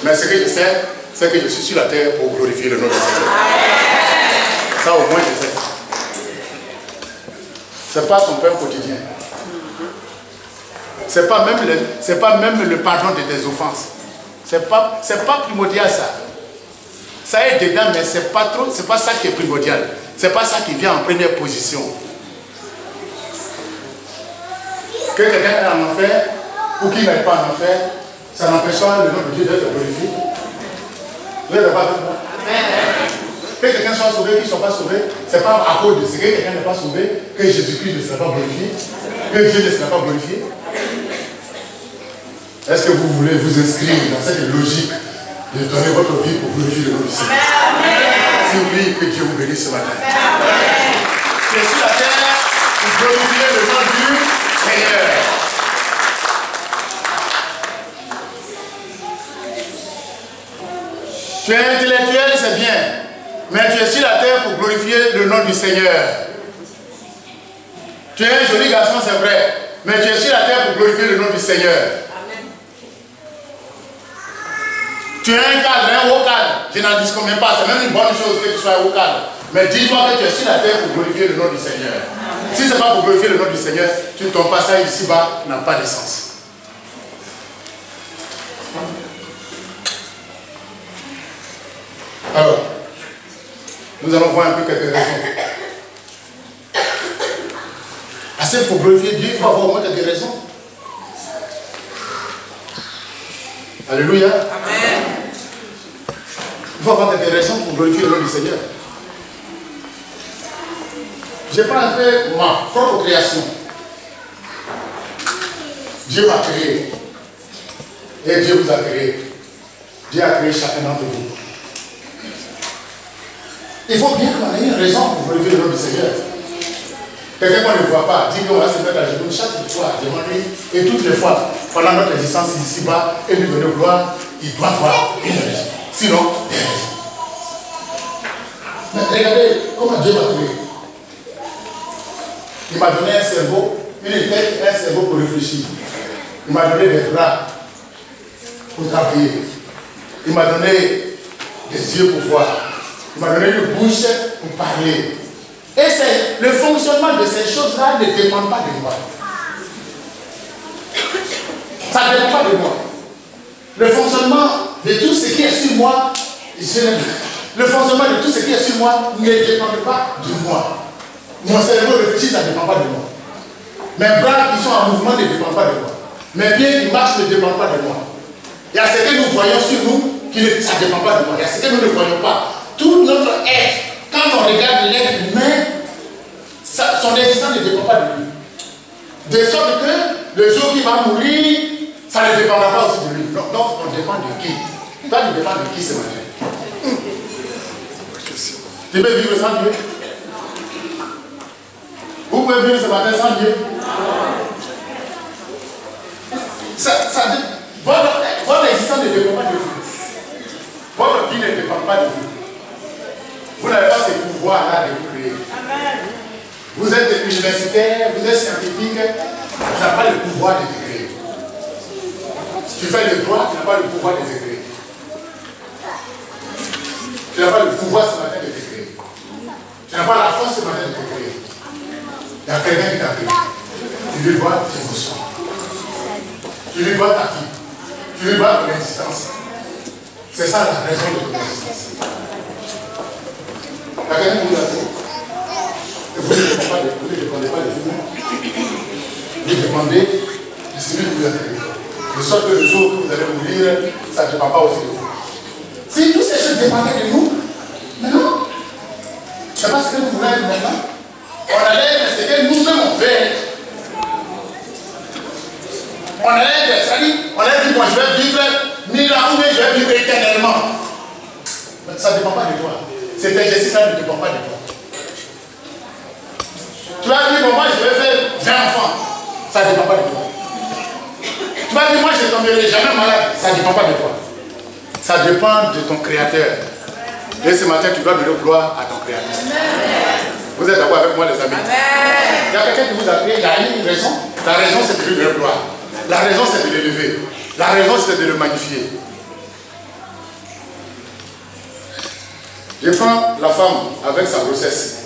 Mais ce que je sais, c'est que je suis sur la terre pour glorifier le nom de Dieu. Ça au moins je sais. Ce n'est pas ton pain quotidien. Ce n'est pas même le pardon de tes offenses. Ce n'est pas primordial ça. Ça est dedans, mais ce n'est pas ça qui est primordial. Ce n'est pas ça qui vient en première position. Que quelqu'un est en enfer ou qu'il n'aille pas en enfer, ça n'empêche pas le nom de Dieu d'être glorifié. Vous n'êtes pas d'accord? Que quelqu'un soit sauvé, qu'il ne soit pas sauvé, ce n'est pas à cause de ce que quelqu'un n'est pas sauvé que Jésus-Christ ne sera pas glorifié, que Dieu ne sera pas glorifié. Est-ce que vous voulez vous inscrire dans cette logique de donner votre vie pour glorifier le nom du Seigneur? Si oui, que Dieu vous bénisse ce matin. Tu es sur la terre pour glorifier le nom du Seigneur. Tu es intellectuel, c'est bien. Mais tu es sur la terre pour glorifier le nom du Seigneur. Tu es un joli garçon, c'est vrai. Mais tu es sur la terre pour glorifier le nom du Seigneur. Amen. Tu es un cadre, un haut cadre. Je n'en disconviens pas. C'est même une bonne chose que tu sois un haut cadre. Mais dis-toi que tu es sur la terre pour glorifier le nom du Seigneur. Amen. Si ce n'est pas pour glorifier le nom du Seigneur, ton passage ici-bas n'a pas de sens. Alors, nous allons voir un peu quelques raisons. Assez pour glorifier Dieu, il faut avoir au moins quelques raisons. Alléluia. Amen. Il faut avoir quelques raisons pour glorifier le nom du Seigneur. Je prends un peu ma propre création. Dieu m'a créé. Et Dieu vous a créé. Dieu a créé chacun d'entre vous. Il faut bien qu'on ait une raison pour glorifier le nom du Seigneur. Quelqu'un qu'on ne voit pas, dit qu'on va se mettre à genoux chaque fois, demander, et toutes les fois, pendant notre existence ici-bas, et lui donner gloire, il doit avoir une raison. Sinon, des raisons. Mais regardez comment Dieu m'a créé. Il m'a donné un cerveau, une tête, un cerveau pour réfléchir. Il m'a donné des bras pour travailler. Il m'a donné des yeux pour voir. Il m'a donné une bouche pour parler. Et c'est le fonctionnement de ces choses-là ne dépend pas de moi. Ça ne dépend pas de moi. Le fonctionnement de tout ce qui est sur moi, le fonctionnement de tout ce qui est sur moi ne dépend pas de moi. Mon cerveau réfléchit, ça ne dépend pas de moi. Mes bras qui sont en mouvement ne dépendent pas de moi. Mes pieds qui marchent ne dépendent pas de moi. Il y a ce que nous voyons sur nous, ça ne dépend pas de moi. Il y a ce que nous ne voyons pas. Tout notre être, quand on regarde l'être humain, son existence ne dépend pas de lui. De sorte que le jour qu'il va mourir, ça ne dépendra pas aussi de lui. Donc on dépend de qui? Toi, tu dépends de qui ce matin? Tu peux vivre sans Dieu? Vous pouvez vivre ce matin sans Dieu? Votre existence ne dépend pas de vous. Votre vie ne dépend pas de vous. Vous n'avez pas ce pouvoir-là de vous créer. Amen. Vous êtes universitaire, vous êtes scientifique, tu n'as pas le pouvoir de te créer. Tu fais le droit, tu n'as pas le pouvoir de te créer. Tu n'as pas le pouvoir ce matin de te créer. Tu n'as pas la force ce matin de te créer. Il y a quelqu'un qui t'a pris. Tu lui dois tes émotions. Tu lui dois ta vie. Tu lui dois ton existence. C'est ça la raison de ton existence. Il y a quelqu'un qui vous a dit. Et vous ne dépendez pas de vous. Vous dépendez de celui qui vous a créé. De sorte que le jour où vous allez mourir, ça ne dépend pas aussi de vous. Si toutes ces choses dépendaient de nous, mais non. Je ne sais pas ce que vous voulez être maintenant. On allait être ce que nous-mêmes on veut être. On allait être, c'est-à-dire, on allait dire, bon, je vais vivre 1000 ans ou bien je vais vivre éternellement. Mais ça ne dépend pas de toi. Cet exercice-là ne dépend pas de toi. Tu vas dire, bon, moi je vais faire 20 enfants. Ça ne dépend pas de toi. Tu vas dire, moi je ne tomberai jamais malade. Ça ne dépend pas de toi. Ça dépend de ton créateur. Et ce matin, tu dois donner gloire à ton créateur. Vous êtes d'accord avec moi, les amis? Il y a quelqu'un qui vous a créé, il y a une raison. La raison, c'est de lui donner gloire. La raison, c'est de l'élever. La raison, c'est de le magnifier. Je prends la femme avec sa grossesse.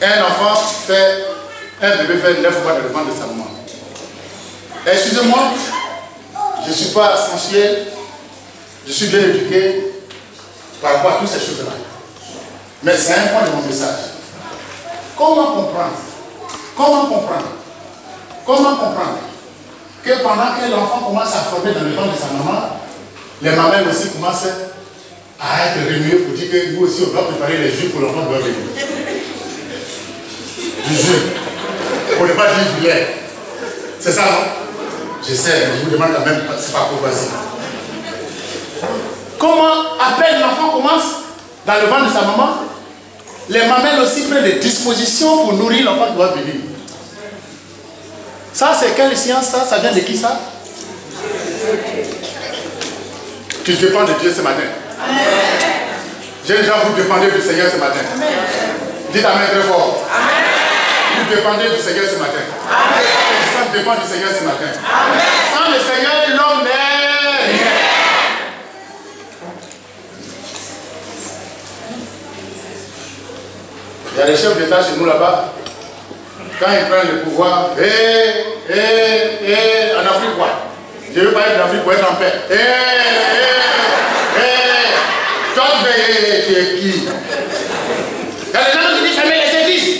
Un enfant fait, un bébé fait 9 mois dans le ventre de sa maman. Excusez-moi, je ne suis pas sensuel, je suis bien éduqué par rapport à toutes ces choses-là. Mais c'est un point de mon message. Comment comprendre que pendant que l'enfant commence à former dans le ventre de sa maman, les mamans aussi commencent à être remuées pour dire que nous aussi on doit préparer les jus pour l'enfant doit venir. Du jus. On ne pas dire du lait. C'est ça, non? Je sais, mais je vous demande quand même, c'est pas pour passer. Comment, à peine l'enfant commence dans le ventre de sa maman, les mamelles aussi prennent des dispositions pour nourrir l'enfant qui doit venir. Ça, c'est quelle science ça? Ça vient de qui ça? Tu dépends de Dieu ce matin. Jeunes gens, vous dépendez du Seigneur ce matin. Dites Amen très fort. Vous dépendez du Seigneur ce matin. Ça dépend du Seigneur ce matin. Sans le Seigneur, l'homme n'est rien. Il y a des chefs d'État chez nous là-bas. Quand ils prennent le pouvoir, en Afrique quoi? Je veux pas être en Afrique pour être en paix. Toi tu es qui? Il y a des gens qui disent fermez les églises.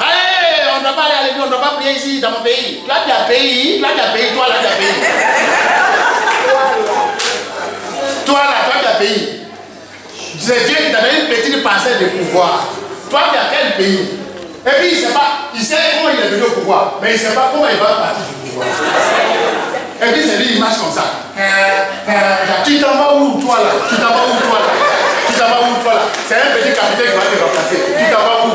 Allez, on ne doit pas aller à l'église, on ne doit pas prier ici dans mon pays. Toi tu as pays, toi tu as pays, toi là tu as pays. Toi là, toi tu as pays. C'est Dieu qui t'a donné une petite parcelle de pouvoir. Toi tu as quel pays? Et puis il sait comment il est venu au pouvoir, mais il ne sait pas comment il va partir du pouvoir. Et puis c'est lui, il marche comme ça. Tu t'en vas où toi là? Tu t'en vas où toi là? Tu t'en vas où toi là? C'est un petit capitaine qui va te remplacer. Tu t'en vas où?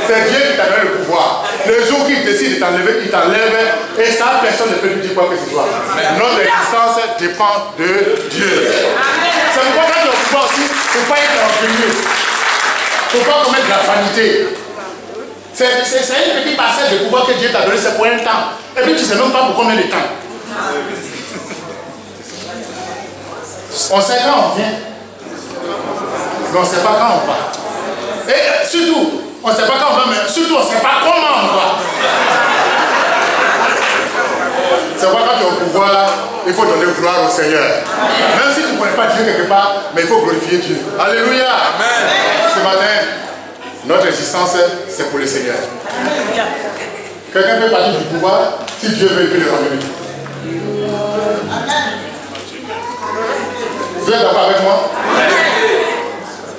C'est Dieu qui t'a donné le pouvoir. Le jour qu'il décide de t'enlever, il t'enlève et ça, personne ne peut lui dire quoi que ce soit. Notre existence dépend de Dieu. C'est pourquoi quand tu es au pouvoir aussi, il ne faut pas être orgueilleux. Il ne faut pas commettre de la vanité. C'est une petite parcelle de pouvoir que Dieu t'a donné, c'est pour un temps. Et puis tu ne sais même pas pour combien de temps. On sait quand on vient, mais on ne sait pas quand on va. Et surtout, on ne sait pas quand on va, mais surtout on ne sait pas comment on va. C'est pourquoi quand tu es au pouvoir, il faut donner gloire au Seigneur. Même si tu ne connais pas Dieu quelque part, mais il faut glorifier Dieu. Alléluia. Amen. Ce matin, notre existence, c'est pour le Seigneur. Quelqu'un peut partir du pouvoir, si Dieu veut, il peut le ramener. Vous êtes d'accord avec moi?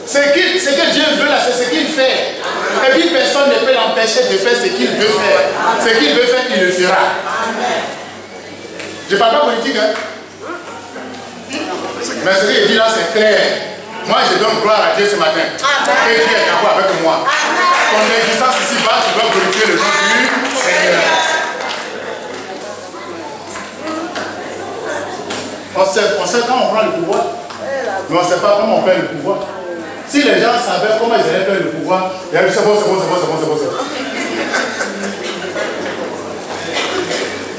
Ce que Dieu veut là, c'est ce qu'il fait. Et puis personne ne peut l'empêcher de faire ce qu'il veut faire. Ce qu'il veut faire, il le fera. Je ne parle pas politique, hein? Mais ce qu'il dit là, c'est clair. Moi, je donne gloire à Dieu ce matin. Et Dieu est d'accord avec moi. Ton existence ici-bas, tu dois glorifier le nom du Seigneur. On sait quand on prend le pouvoir, mais on ne sait pas comment on perd le pouvoir. Si les gens savaient comment ils allaient perdre le pouvoir, ils allaient dire c'est bon.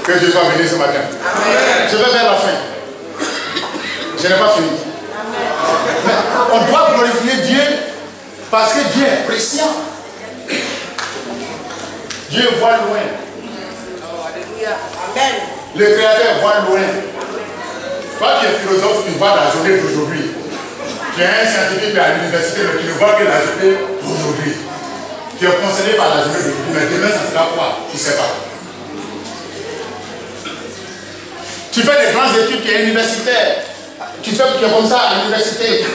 Que Dieu soit béni ce matin. Amen. Je vais vers la fin. Je n'ai pas fini. Mais on doit glorifier Dieu Parce que Dieu est préscient. Dieu voit loin. Amen. Le Créateur voit loin. Toi qui es philosophe, tu vois la journée d'aujourd'hui. Tu es un scientifique à l'université, mais tu ne vois que la journée d'aujourd'hui. Tu es concerné par la journée d'aujourd'hui, mais demain ça sera quoi? Tu ne sais pas. Tu fais des grandes études, tu es universitaire. Tu es comme ça à l'université.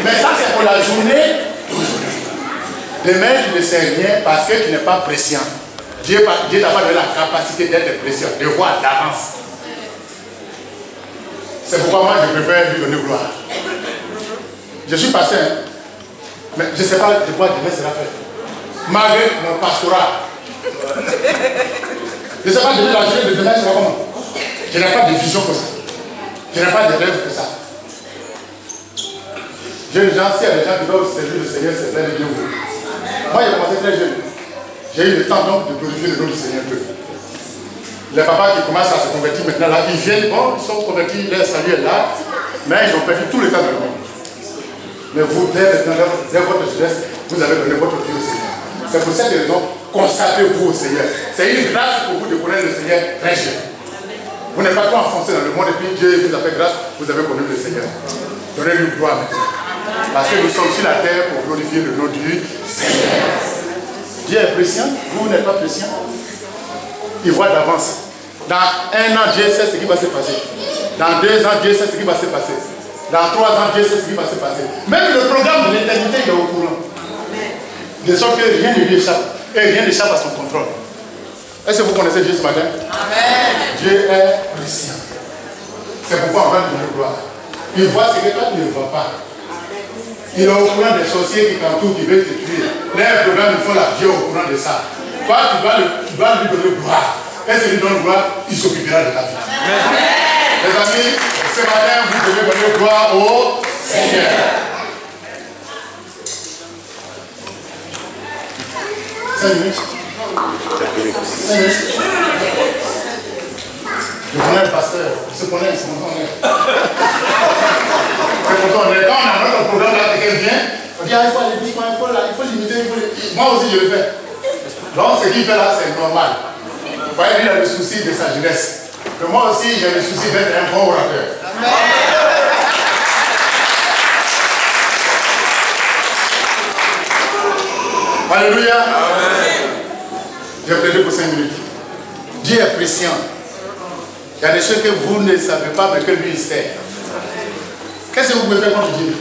Mais ça c'est pour la journée d'aujourd'hui. Demain tu ne sais rien parce que tu n'es pas prescient. Dieu t'a pas donné la capacité d'être prescient, de voir d'avance. C'est pourquoi moi je préfère lui donner gloire. Je suis passé, hein, mais je ne sais pas de quoi demain sera fait. Malgré mon pastorat. Je ne sais pas demain, la journée de demain sera comment. Je n'ai pas de vision comme ça. Je n'ai pas de rêve que ça. Jeunes gens, s'il y a des gens qui doivent servir le Seigneur, c'est vrai de Dieu. Moi j'ai commencé très jeune. J'ai eu le temps donc de glorifier le nom du Seigneur. Les papas qui commencent à se convertir maintenant là, ils viennent, bon, ils sont convertis, leur salut est là, mais ils ont perdu tout le temps dans le monde. Mais vous, dès votre jeunesse, vous avez donné votre vie au Seigneur. C'est pour cette raison, consacrez-vous au Seigneur. C'est une grâce pour vous de connaître le Seigneur très jeune. Vous n'êtes pas trop enfoncé dans le monde et puis Dieu vous a fait grâce, vous avez connu le Seigneur. Donnez-lui gloire maintenant. Parce que nous sommes sur la terre pour glorifier le nom du Seigneur. Dieu est prescient, vous n'êtes pas prescient. Il voit d'avance. Dans 1 an, Dieu sait ce qui va se passer. Dans 2 ans, Dieu sait ce qui va se passer. Dans 3 ans, Dieu sait ce qui va se passer. Même le programme de l'éternité, il est au courant. De sorte que rien ne lui échappe. Et rien n'échappe à son contrôle. Est-ce que vous connaissez Dieu ce matin? Amen. Dieu est prescient. C'est pourquoi on va lui donner gloire. Il voit ce que toi tu ne vois pas. Il est au courant des sorciers qui t'entourent, qui veulent te tuer. Leurs programmes, ils font la Dieu au courant de ça. Toi, tu dois lui donner gloire. Et s'il lui donne gloire, il s'occupera de ta vie. Amen. Les amis, ce matin, vous devez donner gloire au Seigneur. Je connais le pasteur, il se connaît, il se connaît. Quand on a notre programme là, quelqu'un vient, on dit il faut aller vite, il faut limiter, moi aussi je le fais. Donc ce qu'il fait là, c'est normal. Vous voyez, lui il a le souci de sa jeunesse. Mais moi aussi, j'ai le souci d'être un bon orateur. Alléluia. J'ai plaidé pour 5 minutes. Dieu est prescient. Il y a des choses que vous ne savez pas, mais que lui il sait. Qu'est-ce que vous pouvez faire contre Dieu?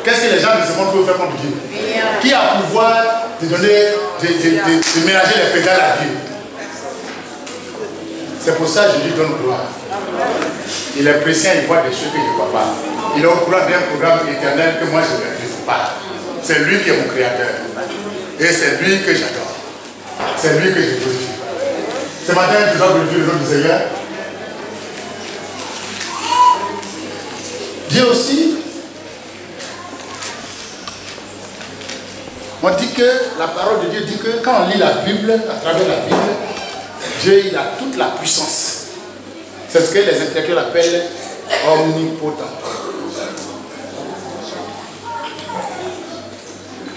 Qu'est-ce que les gens de ce monde peuvent faire contre Dieu? Qui a le pouvoir de donner, de mélanger les pédales à Dieu? C'est pour ça que je lui donne gloire. Il est prescient, il voit des choses que je ne vois pas. Il est au courant d'un programme éternel que moi je ne maîtrise pas. C'est lui qui est mon créateur. Et c'est lui que j'adore. C'est lui que je glorifie. Ce matin, tu dois glorifier le nom du Seigneur. Dieu aussi, on dit que la parole de Dieu dit que quand on lit la Bible, à travers la Bible, Dieu il a toute la puissance. C'est ce que les intellectuels appellent omnipotent.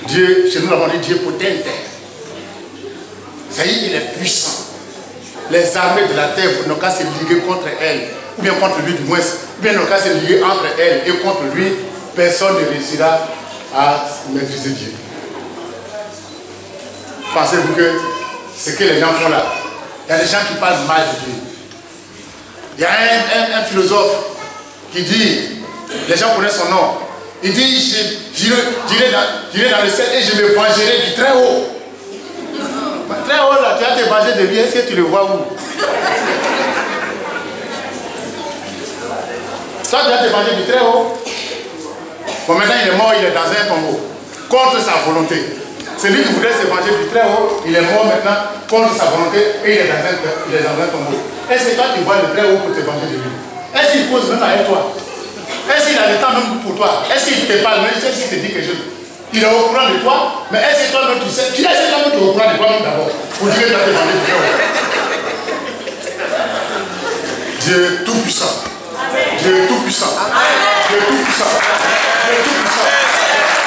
Dieu, chez nous l'avons dit Dieu potente. C'est-à-dire qu'il est puissant. Les armées de la terre n'ont qu'à se liguer contre elle, ou bien contre lui du moins, ou bien n'ont qu'à se liguer entre elle et contre lui, personne ne réussira à maîtriser Dieu. Pensez-vous que ce que les gens font là, il y a des gens qui parlent mal de Dieu. Il y a un philosophe qui dit, les gens connaissent son nom, il dit, j'irai dans le ciel et je me vengerai du très haut. Très haut là, tu vas te venger de lui, est-ce que tu le vois où? Toi tu vas te venger du très haut. Bon maintenant il est mort, il est dans un tombeau, contre sa volonté. Celui qui voudrait se venger du très haut, il est mort maintenant contre sa volonté et il est dans un tombeau. Est-ce que toi tu vois le très haut pour te venger de lui? Est-ce qu'il cause même avec toi? Est-ce qu'il a le temps même pour toi? Est-ce qu'il te parle même? Est-ce qu'il te dit quelque chose? Il est au courant de toi, mais est-ce que toi-même tu sais? Tu sais toi-même tu es au courant de toi-même d'abord. Pour dire que tu as demandé du très haut. Dieu est tout puissant. Dieu est tout puissant. Dieu est tout puissant. Dieu est tout puissant.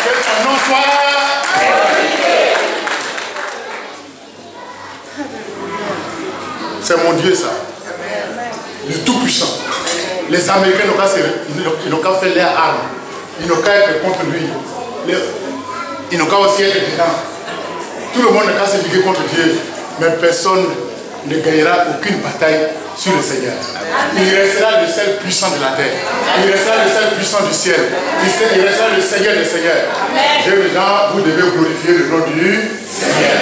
Que son nom soit c'est mon Dieu ça. Le Tout-Puissant. Les Américains n'ont qu'à faire leurs armes. Ils n'ont qu'à être contre lui. Ils n'ont qu'à aussi être dedans. Tout le monde n'a qu'à se liguer contre Dieu. Mais personne ne gagnera aucune bataille sur le Seigneur. Il restera le seul puissant de la terre. Il restera le seul puissant du ciel. Il restera le Seigneur des Seigneurs. Dieu, les gens, vous devez glorifier le nom du Seigneur.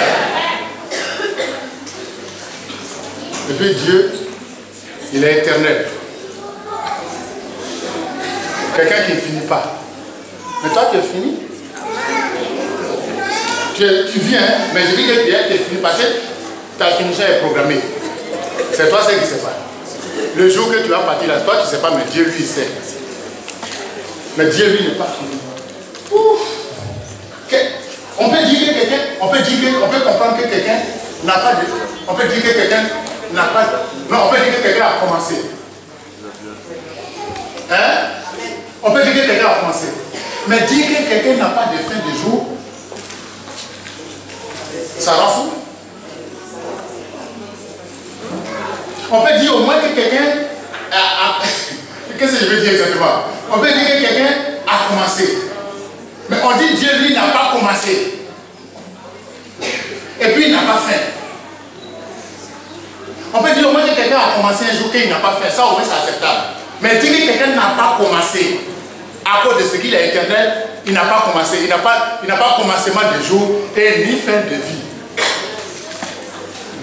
Et puis Dieu, il est éternel. Quelqu'un qui ne finit pas. Mais toi, tu es fini. Tu viens, mais je dis que tu es fini parce que ta finition est programmée. C'est toi ce qui ne sais pas. Le jour que tu vas partir là, toi tu ne sais pas, mais Dieu lui il sait. Mais Dieu lui n'est pas fini. On peut dire que quelqu'un, on peut comprendre que quelqu'un n'a pas de. On peut dire que quelqu'un n'a pas de. Non, on peut dire que quelqu'un a commencé. Hein? On peut dire que quelqu'un a commencé. Mais dire que quelqu'un n'a pas de fin de jour, ça rend fou. On peut dire au moins que quelqu'un a... Qu'est-ce que je veux dire exactement? On peut dire que quelqu'un a commencé. Mais on dit Dieu, lui, n'a pas commencé. Et puis il n'a pas fait. On peut dire au moins que quelqu'un a commencé un jour qu'il n'a pas fait. Ça au moins c'est acceptable. Mais dire que quelqu'un n'a pas commencé à cause de ce qu'il est éternel, il n'a pas commencé. Il n'a pas commencement de jour et ni fin de vie.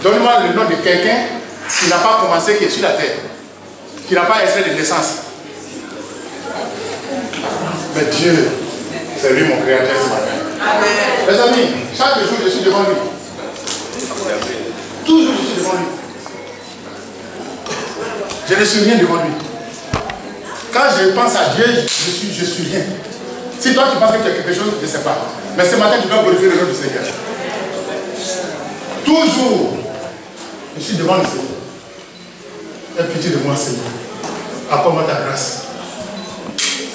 Donne-moi le nom de quelqu'un qui n'a pas commencé, qui est sur la terre, qui n'a pas essayé de naissance. Mais Dieu, c'est lui mon créateur ce matin. Amen. Mes amis, chaque jour je suis devant lui. Toujours je suis devant lui. Je ne suis rien devant lui. Quand je pense à Dieu, je suis rien. Si toi tu penses que tu as quelque chose, je ne sais pas. Mais ce matin tu dois glorifier le nom du Seigneur. Toujours, je suis devant le Seigneur. Aie pitié de moi, Seigneur. Accorde-moi ta grâce.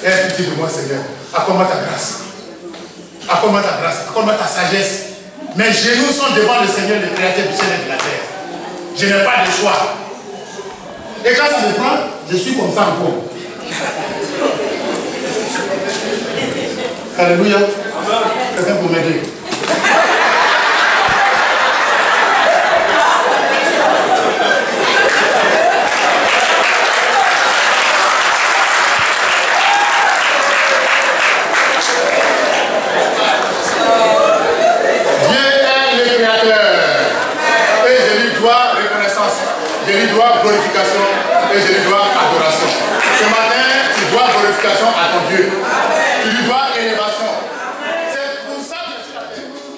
Aie pitié de moi, Seigneur. Accorde-moi ta grâce. Accorde-moi ta grâce. Accorde-moi ta sagesse. Mes genoux sont devant le Seigneur, le créateur du ciel et de la terre. Je n'ai pas de choix. Et quand ça me prend, je suis comme ça encore. Alléluia. Quelqu'un pour m'aider. Je lui dois glorification et je lui dois adoration. Ce matin, tu dois glorification à ton Dieu. Tu lui dois élévation. C'est pour ça que je suis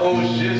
Oh Jésus.